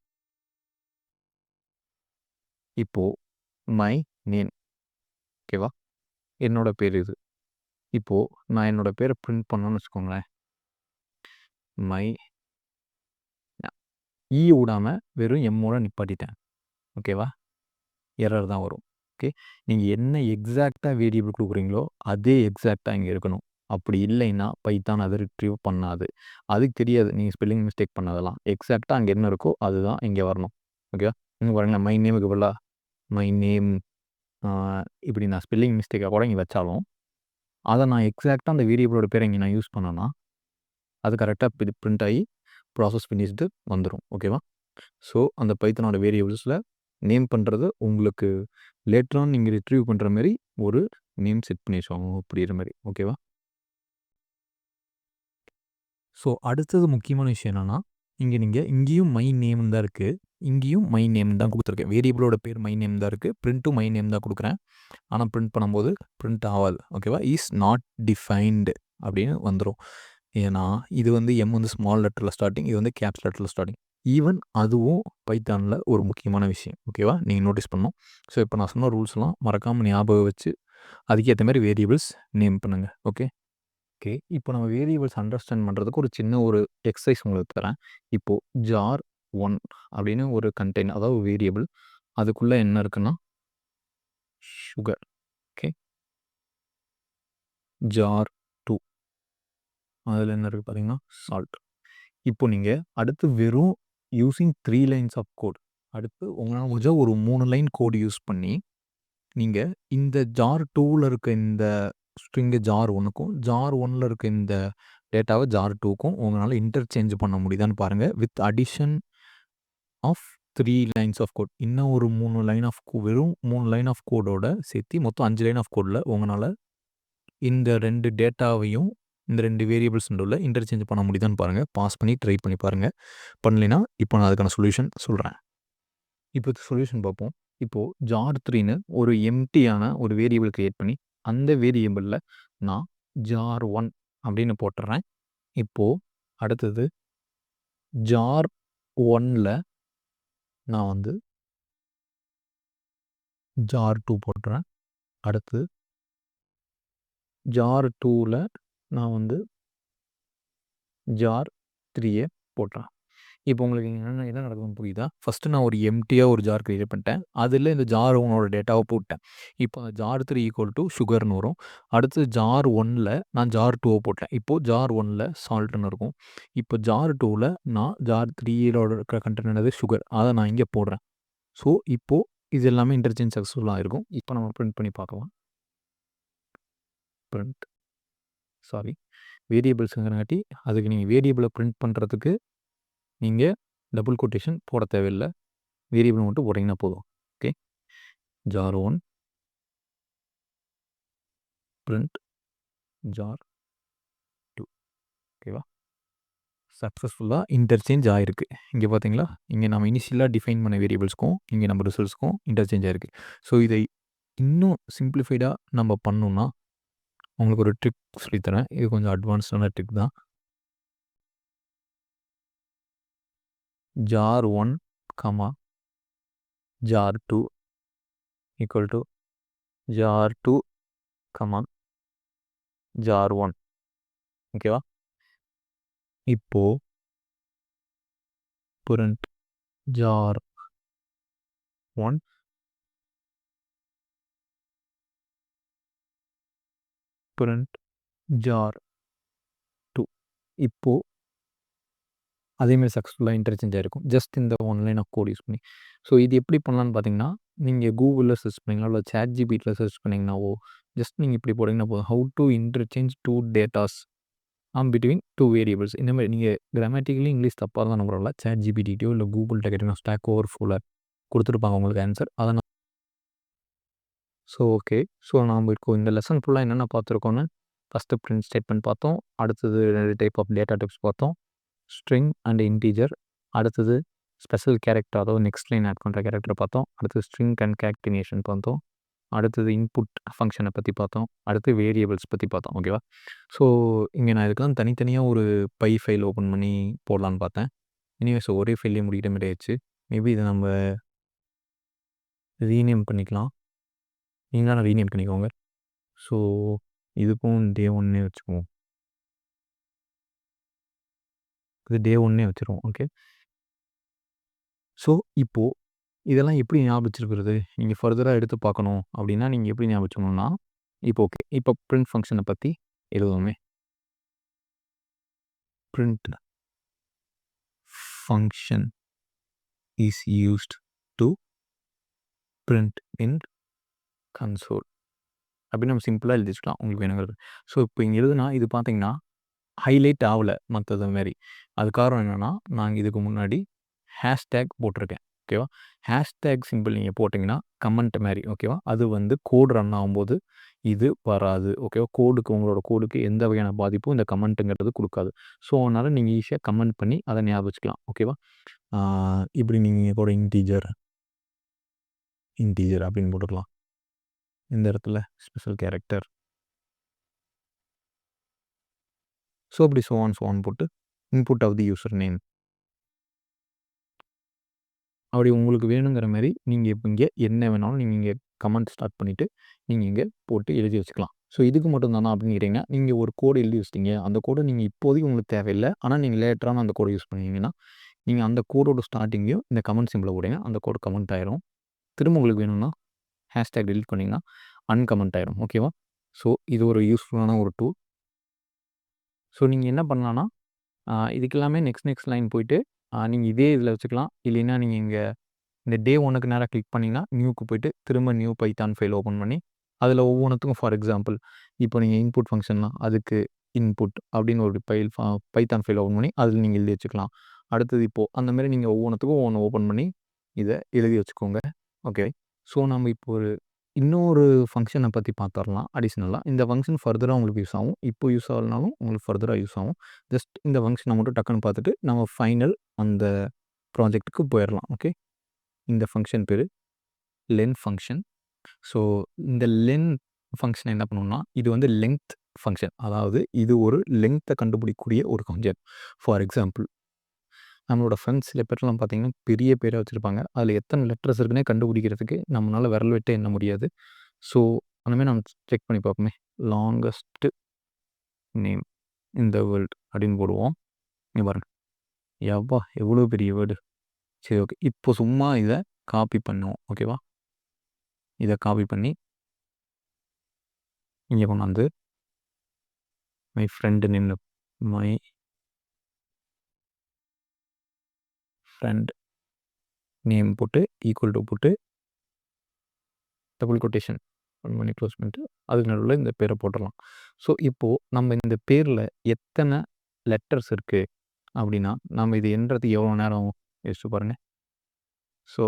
இப்போ மை நேம் ஓகேவா? என்னோட பேரு இது. இப்போ நான் என்னோட பேர பிரிண்ட் பண்ணணும்னு வச்சுக்கோங்களேன். மை விடாம வெறும் எம்மோட நிப்பாட்டிட்டேன். ஓகேவா? எரர் தான் வரும். ஓகே. நீங்க என்ன எக்ஸாக்ட்டா வேரியபிள் குடுக்குறீங்களோ, அதே எக்ஸாக்ட்டா இங்க இருக்கணும். அப்படி இல்லைன்னா, பைத்தான் அத ரிட்ரீவ் பண்ணாது. அதுக்கு தெரியாது நீங்க ஸ்பெல்லிங் மிஸ்டேக் பண்ணதெல்லாம். எக்ஸாக்ட்டா அங்க என்ன இருக்கோ, அதுதான் இங்க வரணும். ஓகேவா? இங்க பாருங்களேன், மை நேமுக்கு பதிலா மை நேம் ஆ இப்படி நான் ஸ்பெல்லிங் மிஸ்டேக்கா கூட இங்க வச்சாலும், அத நான் எக்ஸாக்ட்டா அந்த வேரியபிளோட பேர இங்க நான் யூஸ் பண்ணேன்னா, அது கரெக்ட்டா பிரிண்ட் ஆயி ப்ராசஸ் ஃபினிஷ்டு வந்துரும். ஓகேவா? ஸோ, அந்த பைத்தனோட வேரியபிள்ஸ்ல நேம் பண்றது உங்களுக்கு லேட்டர் ஆன் நீங்க ரிட்ரீவ் பண்ற மாரி ஒரு நேம் செட் பண்ணி வச்சுக்கோங்க. புரியிற மாரி. ஓகேவா? ஸோ, அடுத்தது முக்கியமான விஷயம் என்னன்னா, இங்க நீங்க இங்கேயும் மை நேம்னு தான் இருக்கு. இங்கேயும் மை நேம் தான் குடுத்துருக்கேன். வேரியபிளோட பேர் மை நேம் தான் இருக்கு. பிரிண்ட்டும் மை நேம் தான் குடுக்குறேன். ஆனா பிரிண்ட் பண்ணும்போது பிரிண்ட் ஆவாது. ஓகேவா? இஸ் நாட் டிஃபைன்டு அப்படின்னு வந்துரும். ஏன்னா, இது வந்து எம் வந்து ஸ்மால் லெட்டர்ல ஸ்டார்ட்டிங். இது வந்து கேப்ஸ் லெட்டர்ல ஸ்டார்ட்டிங். ஈவன் அதுவும் பைத்தான்ல ஒரு முக்கியமான விஷயம். ஓகேவா? நீங்க நோட்டீஸ் பண்ணணும். ஸோ, இப்ப நான் சொன்ன ரூல்ஸ்லாம் மறக்காம ஞாபகம் வச்சு, அதுக்கேத்த மாரி வேரியபிள்ஸ் நேம் பண்ணுங்க. ஓகே. ஓகே. இப்போ நம்ம வேரியபிள்ஸ் அண்டர்ஸ்டாண்ட் பண்றதுக்கு ஒரு சின்ன ஒரு எக்சர்சைஸ் உங்களுக்கு தரேன். இப்போ ஜார் 1 அப்படின்னு ஒரு கண்டெய்னர் அதாவது வேரியபிள். அதுக்குள்ள என்ன இருக்குன்னா, சுகர். ஓகே. ஜார் 2 அதுல என்ன இருக்கு பார்த்தீங்கன்னா, சால்ட். இப்போ நீங்க அடுத்து வெறும் யூசிங் 3 லைன்ஸ் ஆஃப் கோட். அடுத்து உங்களால முடிஞ்சா ஒரு 3 லைன் கோட் யூஸ் பண்ணி, நீங்க இந்த ஜார் 2ல இருக்க இந்த ஸ்ட்ரிங்க ஜார் 1க்கும், ஜார் 1ல இருக்க இந்த டேட்டாவ ஜார் 2க்கும் உங்களால இன்டர்சேஞ்ச் பண்ண முடியுதான்னு பாருங்க. With addition of 3 lines of code. இன்னும் ஒரு 3 லைன் ஆஃப் வெறும் 3 லைன் ஆஃப் கோடோட சேர்த்தி மொத்தம் 5 லைன் ஆஃப் கோட்ல உங்கனால இந்த 2 டேட்டாவையும், இந்த 2 வேரியபிள்ஸ் நடுவுல இன்டர்சேஞ்ச் பண்ண முடியுதான்னு பாருங்க. பாஸ் பண்ணி ட்ரை பண்ணி பாருங்க. பண்ணலைன்னா, இப்போ நான் அதுக்கான சொல்யூஷன் சொல்றேன். இப்போ சொல்யூஷன் பார்ப்போம். இப்போ ஜார் 3ன்னு ஒரு எம்ப்டியான ஒரு வேரியபிள் கிரியேட் பண்ணி, அந்த வேரியபிள்ல நான் ஜார் 1 அப்படின்னு போட்டுர்றேன். இப்போ அடுத்தது ஜார் 1ல நான் வந்து ஜார் 2 போட்டுறேன். அடுத்து ஜார் 2ல நான் வந்து ஜார் 3ய போட்டுறேன். இப்போ உங்களுக்கு என்ன நடக்குதுன்னு புரியுதா? ஃபர்ஸ்ட்டு நான் ஒரு எம்ப்டியா ஒரு ஜார் கிரியேட் பண்ணிட்டேன். அதில இந்த ஜார் 1ஓட டேட்டாவ போட்டேன். இப்போ ஜார் 3 ஈக்குவல் டூ சுகர்ன்னு வரும். அடுத்து ஜார் 1ல நான் ஜார் 2வ போட்டேன். இப்போ ஜார் 1ல சால்ட்ன்னு இருக்கும். இப்போ ஜார் 2ல நான் ஜார் 3லோட இருக்கிற கன்டென்ட் என்னது? சுகர். அத நான் இங்க போடுறேன். ஸோ, இப்போ இது எல்லாமே இன்டர்சேஞ்ச் சக்சஸ்ஃபுல்லா இருக்கும். இப்போ நம்ம பிரிண்ட் பண்ணி பார்க்கலாம். பிரிண்ட் சாரி வேரியபிள்ஸ்ங்கிறங்காட்டி அதுக்கு நீங்க வேரியபிள பிரிண்ட் பண்றதுக்கு நீங்க டபுள் கோட்டேஷன் போட தேவையில்ல. வேரியபிள் மட்டும் போட்டீங்கன்னா போதும். ஓகே. ஜார் 1 பிரிண்ட் ஜார் 2 ஓகேவா? சக்சஸ்ஃபுல்லா இன்டர்சேஞ்ச் ஆயிருக்கு. இங்க பார்த்தீங்களா? இங்க நம்ம இனிஷியலா டிஃபைன் பண்ண வேரியபிள்ஸ்க்கும், இங்க நம்ம ரிசல்ட்ஸ்க்கும் இன்டர்சேஞ்ச் ஆயிருக்கு. ஸோ, இதை இன்னும் சிம்ப்ளிஃபைடா நம்ம பண்ணணும்னா, உங்களுக்கு ஒரு ட்ரிக் சொல்லித் தரேன். இது கொஞ்சம் அட்வான்ஸ்டான ட்ரிக் தான். Jar 1, jar 2 equal to jar 2, jar 1 ஓகேவா? இப்போ பிரிண்ட் ஜார் 1 பிரிண்ட் ஜார் 2 இப்போ அதேமாரி சக்ஸஸ்ஃபுல்லா இன்டர்சேஞ்ச் ஆயிருக்கும். ஜஸ்ட் இந்த one line of code use பண்ணி. ஸோ, இது எப்படி பண்ணலான்னு பார்த்தீங்கன்னா, நீங்க Googleல சர்ச் பண்ணீங்களோ, இல்ல ChatGPTல சர்ச் பண்ணீங்கன்னாவோ, ஜஸ்ட் நீங்க இப்படி போட்டீங்கன்னா போதும். How to interchange 2 datas between 2 variables இந்த மாரி நீங்க கிராமட்டிக்கலி இங்கிலீஷ் தப்பா இருந்தாலும் பரவால்ல. ChatGPTட்டயோ இல்ல Googleட்ட கேட்டீங்கன்னா, ஸ்டாக் ஓவர்ஃப்ளோல குடுத்துருப்பாங்க உங்களுக்கு ஆன்ஸர். அத ஸோ ஓகே. ஸோ நாம இப்போ இந்த லெசன் ஃபுல்லா என்னென்ன பார்த்துருக்கோம்னு, ஃபர்ஸ்ட்டு பிரிண்ட் ஸ்டேட்மெண்ட் பார்த்தோம். அடுத்தது 2 டைப் ஆஃப் டேட்டா டைப்ஸ் பார்த்தோம். String and integer. அடுத்தது ஸ்பெஷல் கேரக்டர் அதாவது நெக்ஸ்ட் லைன் ஆட் பண்ணுற கேரக்டர பார்த்தோம். அடுத்தது ஸ்ட்ரிங் கன்காட்டினேஷன் பார்த்தோம். அடுத்தது இன்புட் ஃபங்ஷன பத்தி பார்த்தோம். அடுத்து வேரியபிள்ஸ் பத்தி பார்த்தோம். ஓகேவா? ஸோ இங்க நான் இதுக்கெல்லாம் தனித்தனியா ஒரு பை ஃபைல் ஓப்பன் பண்ணி போடலான்னு பார்த்தேன். எனிவேஸ் ஒரே ஃபைல்லயே முடிக்கிற மாரி ஆயிருச்சு. மேபி இத நம்ம ரீநேம் பண்ணிக்கலாம். நீங்க வேணா ரீநேம் பண்ணிக்கோங்க. ஸோ இதுக்கும் டே 1னே வச்சுக்குவோம். இது டே 1னே வச்சுருவோம். ஓகே. ஸோ இப்போ இதெல்லாம் எப்படி ஞாபகம் வச்சிருக்கிறது? நீங்க ஃபர்தரா எடுத்து பார்க்கணும் அப்படின்னா, நீங்க எப்படி ஞாபகம் வச்சுக்கணும்னா, இப்போ ஓகே. இப்போ பிரிண்ட் ஃபங்ஷன பத்தி எழுதுவோமே. Print function is used to print in console அப்படின்னு நம்ம சிம்பிளா எழுதி வச்சுக்கலாம். உங்களுக்கு வேணுங்கிறது. ஸோ இப்போ இங்க எழுதுனா இது பார்த்தீங்கன்னா, ஹைலைட் ஆவல மத்தது மாரி. அது காரணம் என்னன்னா, நான் இதுக்கு முன்னாடி ஹேஷ்டேக் போட்டிருக்கேன். ஓகேவா? ஹேஷ்டேக் சிம்பிள் நீங்க போட்டீங்கன்னா, கமெண்ட் மாரி ஓகேவா? அது வந்து கோட் ரன் ஆகும்போது இது வராது. ஓகேவா? உங்களோட கோடுக்கு எந்த வகையான பாதிப்பும் இந்த கமெண்ட்டுங்கிறது குடுக்காது. ஸோ அதனால நீங்க ஈஸியா கமெண்ட் பண்ணி அத ஞாபகம் வச்சுக்கலாம். ஓகேவா? ஆ இப்படி நீங்க கூட இன்டிஜர் அப்படின்னு போட்டுக்கலாம். இந்த இடத்துல ஸ்பெஷல் கேரக்டர். ஸோ அப்படி ஸோ ஆன் போட்டு input of the user name. அப்படி உங்களுக்கு வேணுங்கிற மாரி நீங்க இப்ப இங்க என்ன வேணாலும் நீங்க இங்க கமெண்ட் ஸ்டார்ட் பண்ணிட்டு, நீங்க இங்க போட்டு எழுதி வச்சுக்கலாம். ஸோ இதுக்கு மட்டும் தானா அப்படின்னு கேட்டீங்கன்னா, நீங்க ஒரு கோடு எழுதி வச்சுட்டீங்க. அந்த கோட நீங்க இப்போதைக்கு உங்களுக்கு தேவையில்ல. ஆனா நீங்க லேட்டரான அந்த கோட யூஸ் பண்ணுவீங்கன்னா, நீங்க அந்த கோடோட ஸ்டார்ட்டிங்கையும் இந்த கமெண்ட் சிம்பல போடுங்க. அந்த கோடு கமெண்ட் ஆயிரும். திரும்ப உங்களுக்கு வேணும்னா, ஹேஷ்டேக் டெலீட் பண்ணீங்கன்னா, அன்கமெண்ட் ஆயிரும். ஓகேவா? ஸோ இது ஒரு யூஸ்ஃபுல்லான ஒரு டூல். ஸோ நீங்க என்ன பண்ணலாம்னா, இதுக்கு எல்லாமே நெக்ஸ்ட் லைன் போயிட்டு, நீங்க இதே இதில வச்சுக்கலாம். இல்லைன்னா நீங்க இங்க இந்த டே 1க்கு நேரா கிளிக் பண்ணீங்கன்னா, நியூக்கு போயிட்டு திரும்ப நியூ பைத்தான் ஃபைல் ஓப்பன் பண்ணி, அதில ஒவ்வொன்னுத்துக்கும் ஃபார் எக்ஸாம்பிள், இப்போ நீங்க இன்புட் ஃபங்ஷன்னா, அதுக்கு இன்புட் அப்படின்னு ஒரு பைத்தான் ஃபைல் ஓப்பன் பண்ணி, அதில நீங்க எழுதி வச்சுக்கலாம். அடுத்தது இப்போ அந்த மாரி நீங்க ஒவ்வொன்னுத்துக்கும் ஒவ்வொன்னு ஓப்பன் பண்ணி, இத எழுதி வச்சுக்கோங்க. ஓகே. ஸோ நம்ம இப்போ ஒரு இன்னொரு ஃபங்ஷன பத்தி பார்த்துரலாம் அடிஷனலா. இந்த ஃபங்ஷன் ஃபர்தரா உங்களுக்கு யூஸ் ஆகும். இப்போ யூஸ் ஆகலனாலும் உங்களுக்கு ஃபர்தரா யூஸ் ஆகும். ஜஸ்ட் இந்த ஃபங்ஷன மட்டும் டக்குன்னு பார்த்துட்டு, நம்ம ஃபைனல் அந்த ப்ராஜெக்ட்டுக்கு போயிரலாம். ஓகே. இந்த ஃபங்ஷன் பேரு லென் ஃபங்ஷன். ஸோ இந்த லென் ஃபங்ஷன் என்ன பண்ணும்னா, இது வந்து லெங்த் ஃபங்ஷன். அதாவது இது ஒரு லெங்த்த கண்டுபிடிக்கக்கூடிய ஒரு ஃபங்ஷன். ஃபார் எக்ஸாம்பிள் நம்மளோட ஃப்ரெண்ட்ஸ் சில பேர்லாம் பார்த்தீங்கன்னா, பெரிய பேரா வச்சிருப்பாங்க. அதில எத்தன லெட்டர்ஸ் இருக்குன்னே கண்டுபிடிக்கிறதுக்கு நம்மனால விரல் விட்டு எண்ண முடியாது. ஸோ அந்த மாரி நம்ம செக் பண்ணி பார்ப்போமே. Longest name in the world அப்படின்னு போடுவோம். இங்க பாருங்க. யப்பா! எவ்வளோ பெரிய வேர்டு. சரி ஓகே. இப்போ சும்மா இத காப்பி பண்ணுவோம். ஓகேவா? இத காப்பி பண்ணி இங்க கொண்டாந்து மை ஃப்ரெண்ட் நேம்ல மை ஃப்ரெண்ட் நேம் போட்டு ஈக்குவல் டூ போட்டு டபுள் கொட்டேஷன் ஓப்பன் பண்ணி க்ளோஸ் பண்ணிட்டு, அதுக்கு நடுவுல இந்த பேர போட்டுறலாம். ஸோ இப்போ நம்ம இந்த பேர்ல எத்தன லெட்டர்ஸ் இருக்கு அப்படின்னா, நம்ம இது எண்றதுக்கு எவ்வளோ நேரம் ஆகும்? யோசிச்சு பாருங்க. ஸோ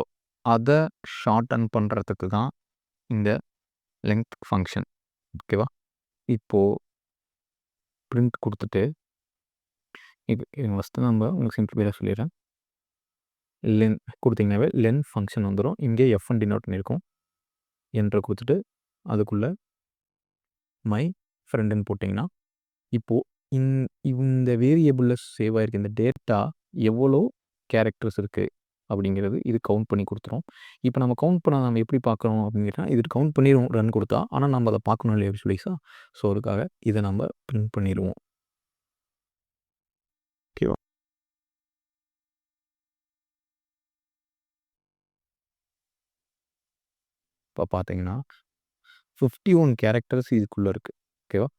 அத ஷார்டன் பண்றதுக்கு தான் இந்த லெங்த் ஃபங்ஷன். ஓகேவா? இப்போ பிரிண்ட் குடுத்துட்டு, ஃபர்ஸ்ட்டு நம்ம உங்களுக்கு சிம்பிளா சொல்லிடுறேன். லென் குடுத்தீங்கன்னாவே லென் ஃபங்ஷன் வந்துரும். இங்கே எஃப்ன்னு டினோட் பண்ணியிருக்கும். என்டர் குடுத்துட்டு, அதுக்குள்ள மை ஃப்ரெண்டுன்னு போட்டீங்கன்னா, இப்போ இந் இந்த வேரியபிள்ல சேவ் ஆயிருக்க இந்த டேட்டா எவ்வளோ கேரக்டர்ஸ் இருக்கு அப்படிங்கிறது இது கவுண்ட் பண்ணி குடுத்துரும். இப்ப நம்ம கவுண்ட் பண்ண நம்ம எப்படி பார்க்கணும் அப்படின்னு கேட்டா, இது கவுண்ட் பண்ணிரும் ரன் குடுத்தா. ஆனா நம்ம அத பார்க்கணும் இல்லையா விசுவலைஸா? ஸோ அதுக்காக இத நம்ம பிரிண்ட் பண்ணிருவோம். ஓகேவா? இப்ப பார்த்தீங்கன்னா 51 கேரக்டர்ஸ் இதுக்குள்ள இருக்கு. ஓகேவா?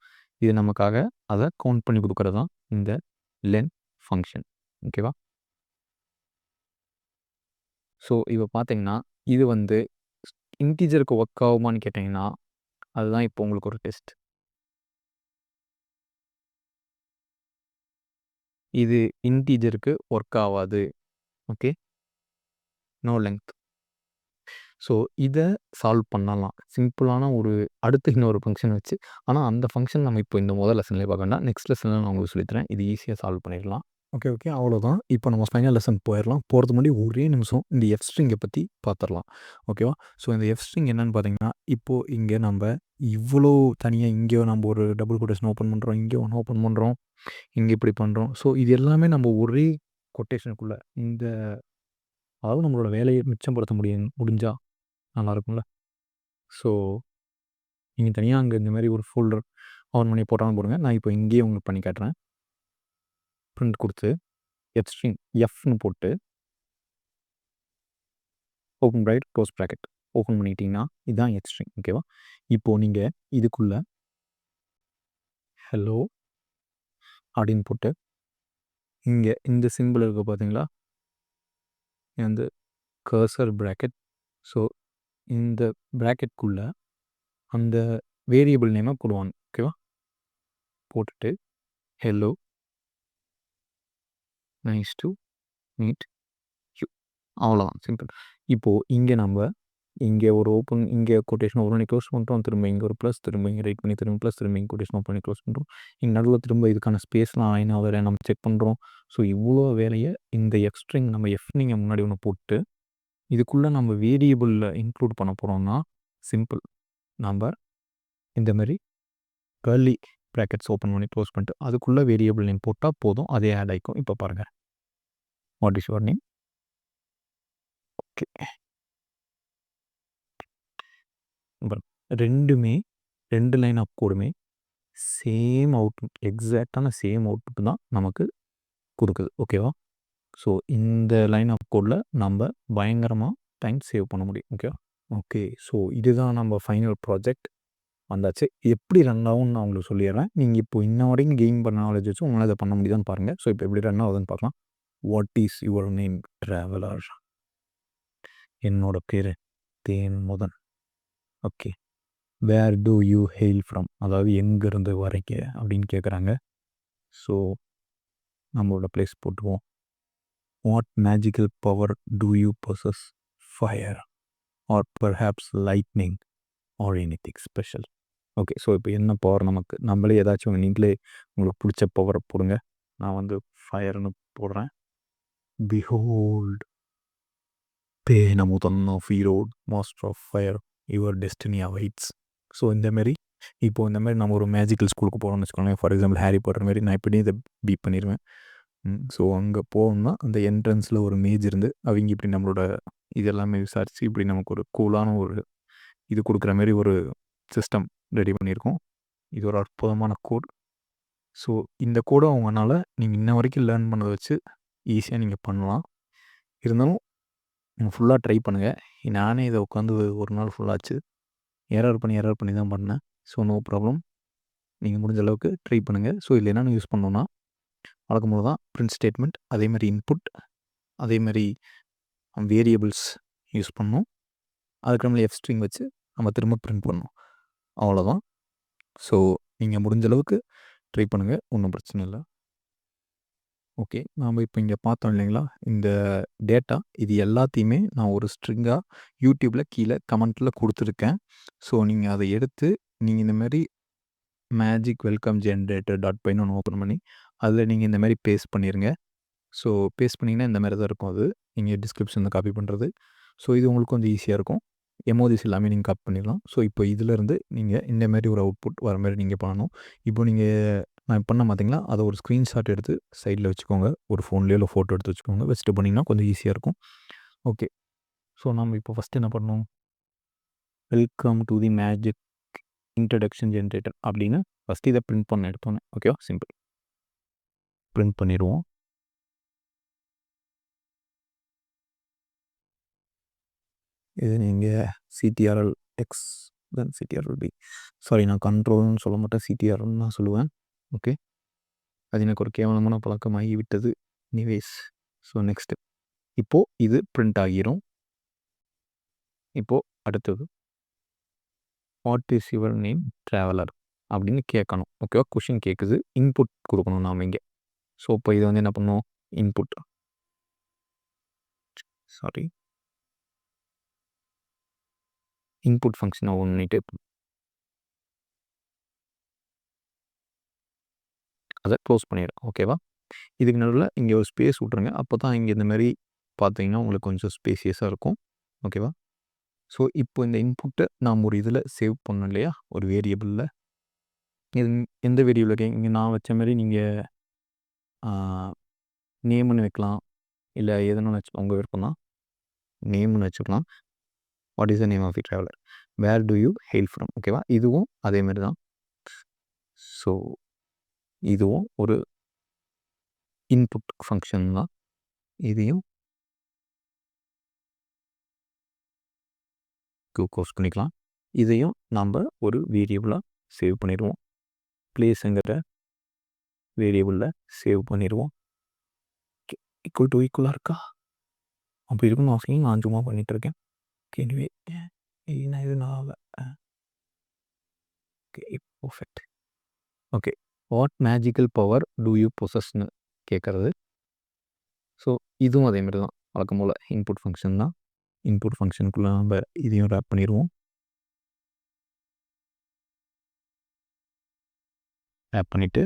இது நமக்காக அத கவுண்ட் பண்ணி குடுக்குறது தான் இந்த லென் ஃபங்ஷன். ஓகேவா? ஸோ இப்ப பார்த்தீங்கன்னா, இது வந்து இன்டிஜருக்கு ஒர்க் ஆகுமான்னு கேட்டீங்கன்னா, அதுதான் இப்போ உங்களுக்கு ஒரு டெஸ்ட். இது இன்டிஜருக்கு ஒர்க் ஆவாது. ஓகே. No length. ஸோ இத சால்வ் பண்ணலாம். சிம்பிளான ஒரு அடுத்து இன்னொரு ஃபங்ஷன் வச்சு. ஆனா அந்த ஃபங்ஷன் நம்ம இப்போ இந்த முதல் லெசன்லேயே பார்க்க வேண்டாம். நெக்ஸ்ட் லெசன்ல நான் உங்களுக்கு சொல்லி தரேன். இது ஈஸியா சால்வ் பண்ணிடலாம். ஓகே. அவ்வளோதான். இப்போ நம்ம ஃபைனல் லெசன் போயிரலாம். போறதுக்கு முன்னாடி ஒரே நிமிஷம் இந்த எஃப் ஸ்ட்ரிங்க பத்தி பார்த்துரலாம். ஓகேவா? ஸோ இந்த எஃப் ஸ்ட்ரிங் என்னன்னு பார்த்தீங்கன்னா, இப்போ இங்க நம்ப இவ்வளோ தனியா இங்க நம்ம ஒரு டபுள் கொட்டேஷன் ஓப்பன் பண்றோம். இங்க ஒண்ணு ஓப்பன் பண்றோம். இங்க இப்படி பண்றோம். ஸோ இது எல்லாமே நம்ம ஒரே கொட்டேஷனுக்குள்ள இந்த அதாவது நம்மளோட வேலைய மிச்சப்படுத்த முடிஞ்சா நல்லாருக்கும்ல. ஸோ நீங்க தனியா அங்க இந்த மாரி ஒரு ஃபோல்டர் ஆன் பண்ணி போட்டாலும் போடுங்க. நான் இப்போ இங்கேயே உங்களுக்கு பண்ணி காட்டுறேன். பிரிண்ட் குடுத்து எஃப் ஸ்ட்ரிங் எஃப்ன்னு போட்டு open bracket, close bracket open பண்ணிட்டீங்கன்னா, இதான் எஃப் ஸ்ட்ரிங் ஓகேவா? இப்போ நீங்க இதுக்குள்ள ஹலோ அப்படின்னு போட்டு, இங்க இந்த சிம்பிள் இருக்கு பார்த்தீங்களா? வந்து கர்சர் பிராக்கெட். ஸோ இந்த பிராக்கெட்குள்ள அந்த வேரியபிள் நேம போடுவாங்க. ஓகேவா? போட்டுட்டு hello nice to meet you அவ்வளோதான் சிம்பிள். இப்போ இங்க நம்ப இங்க ஒரு ஓப்பன் இங்க கொட்டேஷன் ஓப்பன் பண்ணி க்ளோஸ் பண்ணுறோம். திரும்ப இங்க ஒரு ப்ளஸ், திரும்ப இங்க ரைட் பண்ணி திரும்ப ப்ளஸ், திரும்ப இங்க கொட்டேஷன் ஓப்பன் பண்ணி க்ளோஸ் பண்ணுறோம். இங்க நடுவுல திரும்ப இதுக்கான ஸ்பேஸ்லாம் ஆயினா வேற நம்ம செக் பண்ணுறோம். ஸோ இவ்வளோ வேலைய இந்த எஃப் ஸ்ட்ரிங் நம்ம எஃப் நீங்க முன்னாடி ஒண்ணு போட்டு, இதுக்குள்ள நம்ம வேரியபிள்ல இன்க்ளூட் பண்ண போறோம்னா, சிம்பிள். நம்ப இந்த மாரி கர்லி பிராக்கெட்ஸ் ஓப்பன் பண்ணி க்ளோஸ் பண்ணிட்டு, அதுக்குள்ள வேரியபிள் நேம் போட்டா போதும். அதே ஆட் ஆயிக்கும். இப்போ பாருங்க. What is your name? Okay. பாருங்க. 2மே 2 லைன் ஆஃப் கோடுமே சேம் அவுட்புட் எக்ஸாக்ட்டான சேம் அவுட்புட் தான் நமக்கு குடுக்குது. ஓகேவா? ஸோ இந்த லைன் ஆஃப் கோட்ல நம்ப பயங்கரமா டைம் சேவ் பண்ண முடியும். ஓகேவா? ஓகே. ஸோ இதுதான் நம்ம ஃபைனல் ப்ராஜெக்ட் வந்தாச்சு. எப்படி ரன் ஆகும்னு நான் உங்களுக்கு சொல்லிடுறேன். நீங்க இப்போ இன்ன வரைக்கும் கெயின் பண்ண நாலேட்ஜ் வச்சு உங்களால இத பண்ண முடியுதான்னு பாருங்க. ஸோ இப்போ எப்படி ரன் ஆகுதுன்னு பார்க்கலாம். What is your name traveller? என்னோட பேரு Thenmuthan. Okay. Where do you hail from? அதாவது எங்கேருந்து வரீங்க அப்படின்னு கேட்குறாங்க. ஸோ நம்மளோட பிளேஸ் போட்டுருவோம். What magical power do you possess? Fire or perhaps lightning or anything special. Okay. So இப்போ என்ன பவர் நமக்கு நம்மளே ஏதாச்சும் நீங்களே உங்களுக்கு பிடிச்ச பவரை போடுங்க. நான் வந்து ஃபயர்னு போடுறேன். Behold Penamuthan of Erode master of fire your destiny awaits. So இந்தமாரி இப்போ இந்த மாதிரி நம்ம ஒரு மேஜிக்கல் ஸ்கூலுக்கு போகிறோம்னு வச்சுக்கோங்களேன். ஃபார் எக்ஸாம்பிள் ஹாரி பாட்டர் மாரி நான் இப்படி இதை பீட் பண்ணிடுவேன். ஸோ அங்கே போகணும்னா அந்த என்ட்ரன்ஸில் ஒரு மேஜ் இருந்து அவங்க இப்படி நம்மளோட இதெல்லாமே விசாரித்து இப்படி நமக்கு ஒரு கூலான ஒரு இது கொடுக்குற மாரி ஒரு சிஸ்டம் ரெடி பண்ணியிருக்கோம். இது ஒரு அற்புதமான கோட். ஸோ இந்த கோடை உங்களால் நீங்கள் இன்ன வரைக்கும் லேர்ன் பண்ணதை வச்சு ஈஸியாக நீங்கள் பண்ணலாம். இருந்தாலும் நீங்கள் ஃபுல்லாக ட்ரை பண்ணுங்கள். நானே இதை உட்காந்து ஒரு நாள் ஃபுல்லாச்சு எரர் பண்ணி தான் பண்ணேன். So no problem. நீங்கள் முடிஞ்ச அளவுக்கு ட்ரை பண்ணுங்கள். ஸோ இதில் என்னென்ன யூஸ் பண்ணணும்னா வழக்கம் போல தான் பிரிண்ட் ஸ்டேட்மெண்ட், அதேமாதிரி இன்புட், அதேமாதிரி வேரியபிள்ஸ் யூஸ் பண்ணணும். அதுக்கப்புறமேல எஃப் ஸ்ட்ரிங் வச்சு நம்ம திரும்ப பிரிண்ட் பண்ணணும். அவ்வளோதான். ஸோ நீங்கள் முடிஞ்ச அளவுக்கு ட்ரை பண்ணுங்கள். ஒன்றும் பிரச்சனை இல்லை. ஓகே. நாம் இப்போ இங்கே பார்த்தோம் இல்லைங்களா? இந்த டேட்டா இது எல்லாத்தையுமே நான் ஒரு ஸ்ட்ரிங்காக யூடியூப்பில் கீழே கமெண்ட்டில் கொடுத்துருக்கேன். ஸோ நீங்கள் அதை எடுத்து நீங்கள் இந்த மாதிரி மேஜிக் வெல்கம் ஜென்ரேட்டர் டாட் பைன்னு ஒன்று ஓப்பன் பண்ணி அதில் நீங்கள் இந்த மாதிரி பேஸ்ட் பண்ணிடுங்க. ஸோ பேஸ்ட் பண்ணிங்கன்னா இந்த மாதிரி தான் இருக்கும் அது. நீங்கள் டிஸ்கிரிப்ஷனில் காப்பி பண்ணுறது. ஸோ இது உங்களுக்கு கொஞ்சம் ஈஸியாக இருக்கும். எமோஜிஸ் எல்லாமே நீங்கள் காப்பி பண்ணிடலாம். ஸோ இப்போ இதிலேருந்து நீங்கள் இந்த மாதிரி ஒரு அவுட்புட் வர மாதிரி நீங்கள் பண்ணணும். இப்போ நீங்கள் நான் பண்ண பார்த்தீங்களா, அதை ஒரு ஸ்க்ரீன்ஷாட் எடுத்து சைடில் வச்சுக்கோங்க. ஒரு ஃபோன்லேயோ இல்லை ஃபோட்டோ எடுத்து வச்சுக்கோங்க. வச்சுட்டு பண்ணிங்கன்னா கொஞ்சம் ஈஸியாக இருக்கும். ஓகே. ஸோ நம்ம இப்போ ஃபஸ்ட்டு என்ன பண்ணணும்? Welcome to the magic introduction generator அப்படின்னு ஃபஸ்ட்டு இதை பிரிண்ட் பண்ண எடுத்தோன்னே. ஓகேவா? சிம்பிள். பிரிண்ட் பண்ணிடுவோம். இது நீங்கள் சிடிஆர்எல் எக்ஸ் தென் சிடிஆர்எல் பி. சாரி, நான் கண்ட்ரோல்னு சொல்ல மாட்டேன், சிடிஆர்எல்னு நான் சொல்லுவேன். ஓகே. அது எனக்கு ஒரு கேவலமான பழக்கமாகி விட்டது. எனிவேஸ். ஸோ நெக்ஸ்ட்டு இப்போது இது பிரிண்ட் ஆகிரும். இப்போது அடுத்தது what is your name traveller அப்படின்னு கேட்கணும். ஓகேவா? கொஷின் கேட்குது. இன்புட் கொடுக்கணும் நாம் இங்கே. ஸோ இப்போ இதை வந்து என்ன பண்ணணும்? இன்புட் சாரி இன்புட் ஃபங்க்ஷனை ஓன் பண்ணிட்டு அதை க்ளோஸ் பண்ணிடுறேன். ஓகேவா? இதுக்கு நடுவில் இங்கே ஒரு ஸ்பேஸ் விட்ருங்க. அப்போ தான் இங்கே இந்த மாதிரி பார்த்தீங்கன்னா உங்களுக்கு கொஞ்சம் ஸ்பேசியஸாக இருக்கும். ஓகேவா? ஸோ இப்போ இந்த இன்புட்டை நாம் ஒரு இதில் சேவ் பண்ணோம் இல்லையா, ஒரு வேரியபிளில். இது எந்த வேரியபிள் இங்கே நான் வச்ச மாதிரி நீங்கள் நேம்னு வைக்கலாம், இல்லை எதுன்னு வச்சு உங்கள் விருப்பம் தான். நேம்னு வச்சுக்கலாம். What is the name of the traveller, where do you hail from. ஓகேவா? இதுவும் அதேமாரி தான். ஸோ இதுவும் ஒரு இன்புட் ஃபங்க்ஷன் தான். இதையும் க்ளோஸ் பண்ணிக்கலாம். இதையும் நம்ம ஒரு வேரியபிளாக சேவ் பண்ணிடுவோம். பிளேஸுங்கிற வேரியபிளில் சேவ் பண்ணிடுவோம். ஈக்குவலாக இருக்கா? அப்படி இருக்குன்னு அவசியம் நான் சும்மா பண்ணிகிட்ருக்கேன். எனிவே நான் இது நான் okay perfect. Okay, what magical power do you பொசஸ்ன்னு கேட்குறது. ஸோ இதுவும் அதேமாதிரி தான், வழக்கம் போல் இன்புட் ஃபங்க்ஷன் தான். இன்புட் ஃபங்க்ஷனுக்குள்ளே நம்ம இதையும் ரேப் பண்ணிடுவோம். ரேப் பண்ணிவிட்டு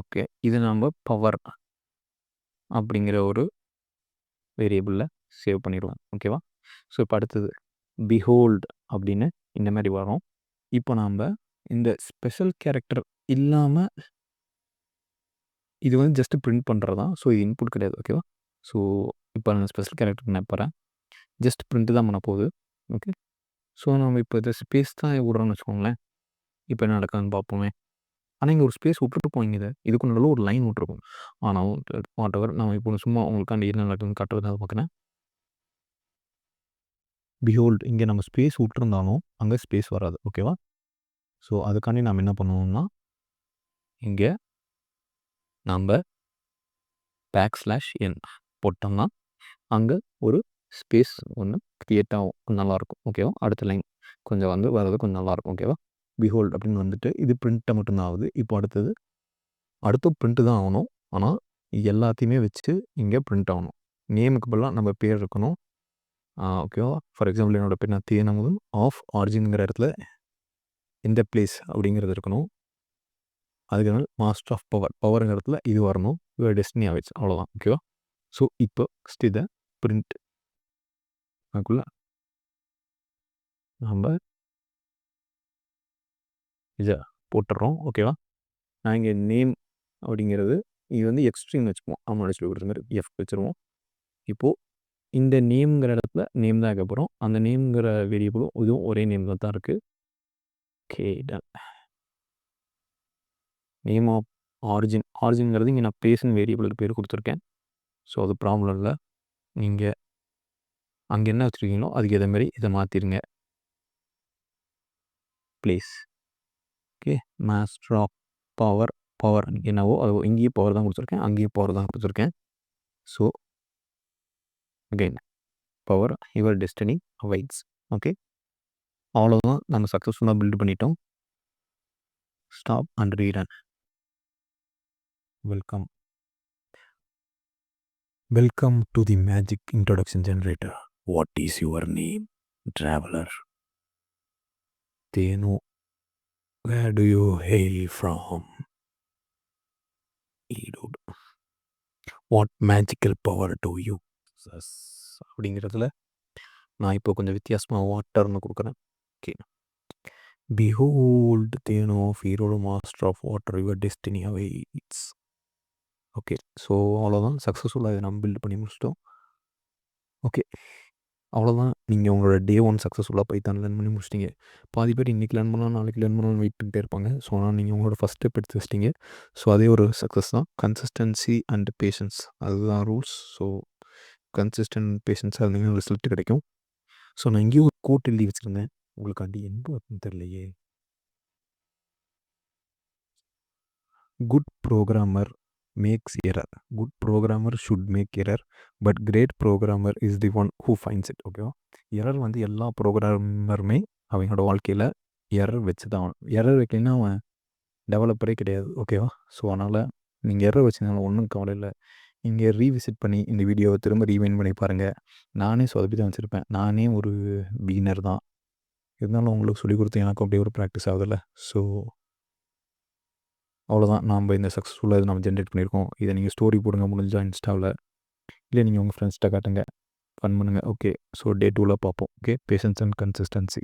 ஓகே, இது நம்ம பவர் அப்படிங்கிற ஒரு வேரியபிளில் சேவ் பண்ணிடுவோம். ஓகேவா? ஸோ இப்போ அடுத்தது பிஹோல்ட் அப்படின்னு இந்த மாதிரி வரும். இப்போ நாம் இந்த ஸ்பெஷல் கேரக்டர் இல்லாமல் இது வந்து ஜஸ்ட்டு பிரிண்ட் பண்ணுறது தான். ஸோ இது இன்புட் கிடையாது. ஓகேவா? ஸோ இப்போ நான் ஸ்பெஷல் கேரக்டர் நினைப்பறேன், ஜஸ்ட் பிரிண்ட்டு தான் பண்ண போகுது. ஓகே, ஸோ நம்ம இப்போ இதை ஸ்பேஸ் தான் விட்றோன்னு வச்சுக்கோங்களேன். இப்போ என்ன நடக்குதுன்னு பார்ப்போமே. ஆனால் இங்கே ஒரு ஸ்பேஸ் விட்டுருப்போம். இங்கே இதுக்கு நடுவில் ஒரு லைன் விட்டுருக்கும். ஆனால் வாட் எவர், நான் இப்போ சும்மா உங்களுக்காண்டி என்ன நடக்குதுன்னு காட்டுறதுனால பார்க்குறேன். பிஹோல்ட், இங்கே நம்ம ஸ்பேஸ் விட்டுருந்தாலும் அங்கே ஸ்பேஸ் வராது. ஓகேவா? ஸோ அதுக்காண்டி நம்ம என்ன பண்ணுவோம்னா, இங்கே நம்ம \n போட்டோம்னா அங்கே ஒரு ஸ்பேஸ் ஒன்று க்ரியேட் ஆகும். கொஞ்சம் நல்லாயிருக்கும். ஓகேவா? அடுத்த லைன் கொஞ்சம் வந்து வர்றது கொஞ்சம் நல்லாயிருக்கும். ஓகேவா? பிஹோல்ட் அப்படின்னு வந்துட்டு இது பிரிண்ட்டை மட்டும்தான் ஆகுது. இப்போ அடுத்து பிரிண்ட்டு தான் ஆகணும். ஆனால் எல்லாத்தையுமே வச்சு இங்கே பிரிண்ட் ஆகணும். நேமுக்கு பதிலாக நம்ம பேர் இருக்கணும். ஓகேவா? ஃபார் எக்ஸாம்பிள் என்னோடய பேர் நான் தேனமுதன் ஆஃப் ஆரிஜின்ங்கிற இடத்துல இந்த பிளேஸ் அப்படிங்கிறது இருக்கணும். அதுக்கு மேலே மாஸ்டர் ஆஃப் பவருங்கிற இடத்துல இது வரணும். யுவர் டெஸ்டினி ஆகிடுச்சு. அவ்வளோதான். ஓகேவா? ஸோ இப்போ ஃபஸ்ட் இதை பிரிண்ட் அதுக்குள்ள நம்ம இதை போட்டுடுறோம். ஓகேவா? நான் இங்கே நேம் அப்படிங்கிறது இது வந்து எக்ஸ்ட்ரீம் வச்சுக்குவோம். முன்னாடி சொல்லி கொடுத்த மாதிரி எஃப் வச்சுருவோம். இப்போது இந்த நேம்ங்கிற இடத்துல நேம் தான் இருக்க போகிறோம். அந்த நேம்ங்கிற வேரியபிளும் இதுவும் ஒரே நேமில் தான் இருக்குது. Okay, done. நேம் ஆஃப் ஆரிஜின்ங்கிறது இங்கே நான் பிளேஸ்னு வேரியபிளுக்கு பேர் கொடுத்துருக்கேன். ஸோ அது ப்ராப்ளம் இல்லை. நீங்கள் அங்கே என்ன வச்சுருக்கீங்களோ அதுக்கு ஏற்ற மாதிரி இதை மாற்றிடுங்க. Place. Okay, master of power என்னவோ அது இங்கேயும் பவர் தான் கொடுத்துருக்கேன், அங்கேயும் பவர் தான் கொடுத்துருக்கேன். So again power your destiny awaits. Okay, அவ்வளோதான். நம்ம சக்ஸஸ்ஃபுல்லாக பில்டு பண்ணிட்டோம். Stop and rerun. Welcome to the magic introduction generator. What is your name, traveller? Thenu. Where do you hail from? Erode. What magical power do you possess? அப்படிங்கிறதுல நான் இப்போ கொஞ்சம் வித்தியாசமாக வாட்டர்னு கொடுக்குறேன். Okay, behold Thenu of Erode master of water your destiny awaits. Okay, so அவ்வளோதான். சக்ஸஸ்ஃபுல்லாக இதை நம்ம பில்ட் பண்ணி முடிச்சிட்டோம். ஓகே, அவ்வளோதான். நீங்கள் உங்களோட டே 1 சக்ஸஸ்ஃபுல்லாக பைத்தான் லேர்ன் பண்ணி முடிச்சிட்டிங்க. பாதி பேர் இன்றைக்கி லேர்ன் பண்ணலாம், நாளைக்கு லேர்ன் பண்ணலாம்னு வெயிட் பண்ணிட்டே இருப்பாங்க. ஸோ ஆனால் நீங்கள் உங்களோட ஃபஸ்ட் ஸ்டெப் எடுத்து வச்சிட்டிங்க. ஸோ அதே ஒரு சக்ஸஸ் தான். கன்சிஸ்டன்சி அண்ட் பேஷன்ஸ், அதுதான் ரூல்ஸ். ஸோ கன்சிஸ்டன்ட் பேஷன்ஸாக இருந்தீங்கன்னா ரிசல்ட் கிடைக்கும். ஸோ நான் இங்கேயும் ஒரு கோட் எழுதி வச்சுருந்தேன் உங்களுக்காண்டி, எந்த வருதுன்னு தெரியலையே. Good programmer makes error. Good programmer should make error, but great programmer is the one who finds it. ஓகேவா? எரர் வந்து எல்லா ப்ரோக்ராமருமே அவங்களோட வாழ்க்கையில் எரர் வச்சு தான் ஆகணும். எரர் வைக்கலைன்னா அவன் டெவலப்பரே கிடையாது. ஓகேவா? ஸோ அதனால் நீங்கள் எரர் வச்சுனால ஒன்றும் கவலை இல்லை. இங்கே ரீவிசிட் பண்ணி இந்த வீடியோவை திரும்ப ரீவைண்ட் பண்ணி பாருங்கள். நானே சொதப்பி தான் வச்சுருப்பேன். நானே ஒரு பிகினர் தான். இருந்தாலும் உங்களுக்கு சொல்லிக் கொடுத்து எனக்கும் அப்படியே ஒரு ப்ராக்டிஸ் ஆகுதுல்ல. ஸோ அவ்வளோதான். நம்ம இந்த சக்ஸஸ்ஃபுல்லாக இது நம்ம ஜென்ரேட் பண்ணியிருக்கோம். இதை நீங்கள் ஸ்டோரி போடுங்க முடிஞ்சா இன்ஸ்டாவில். இல்லை நீங்கள் உங்கள் ஃப்ரெண்ட்ஸ்கிட்ட காட்டுங்க. ஃபன் பண்ணுங்கள். ஓகே. ஸோ டே 2ல பார்ப்போம். ஓகே. Patience and consistency.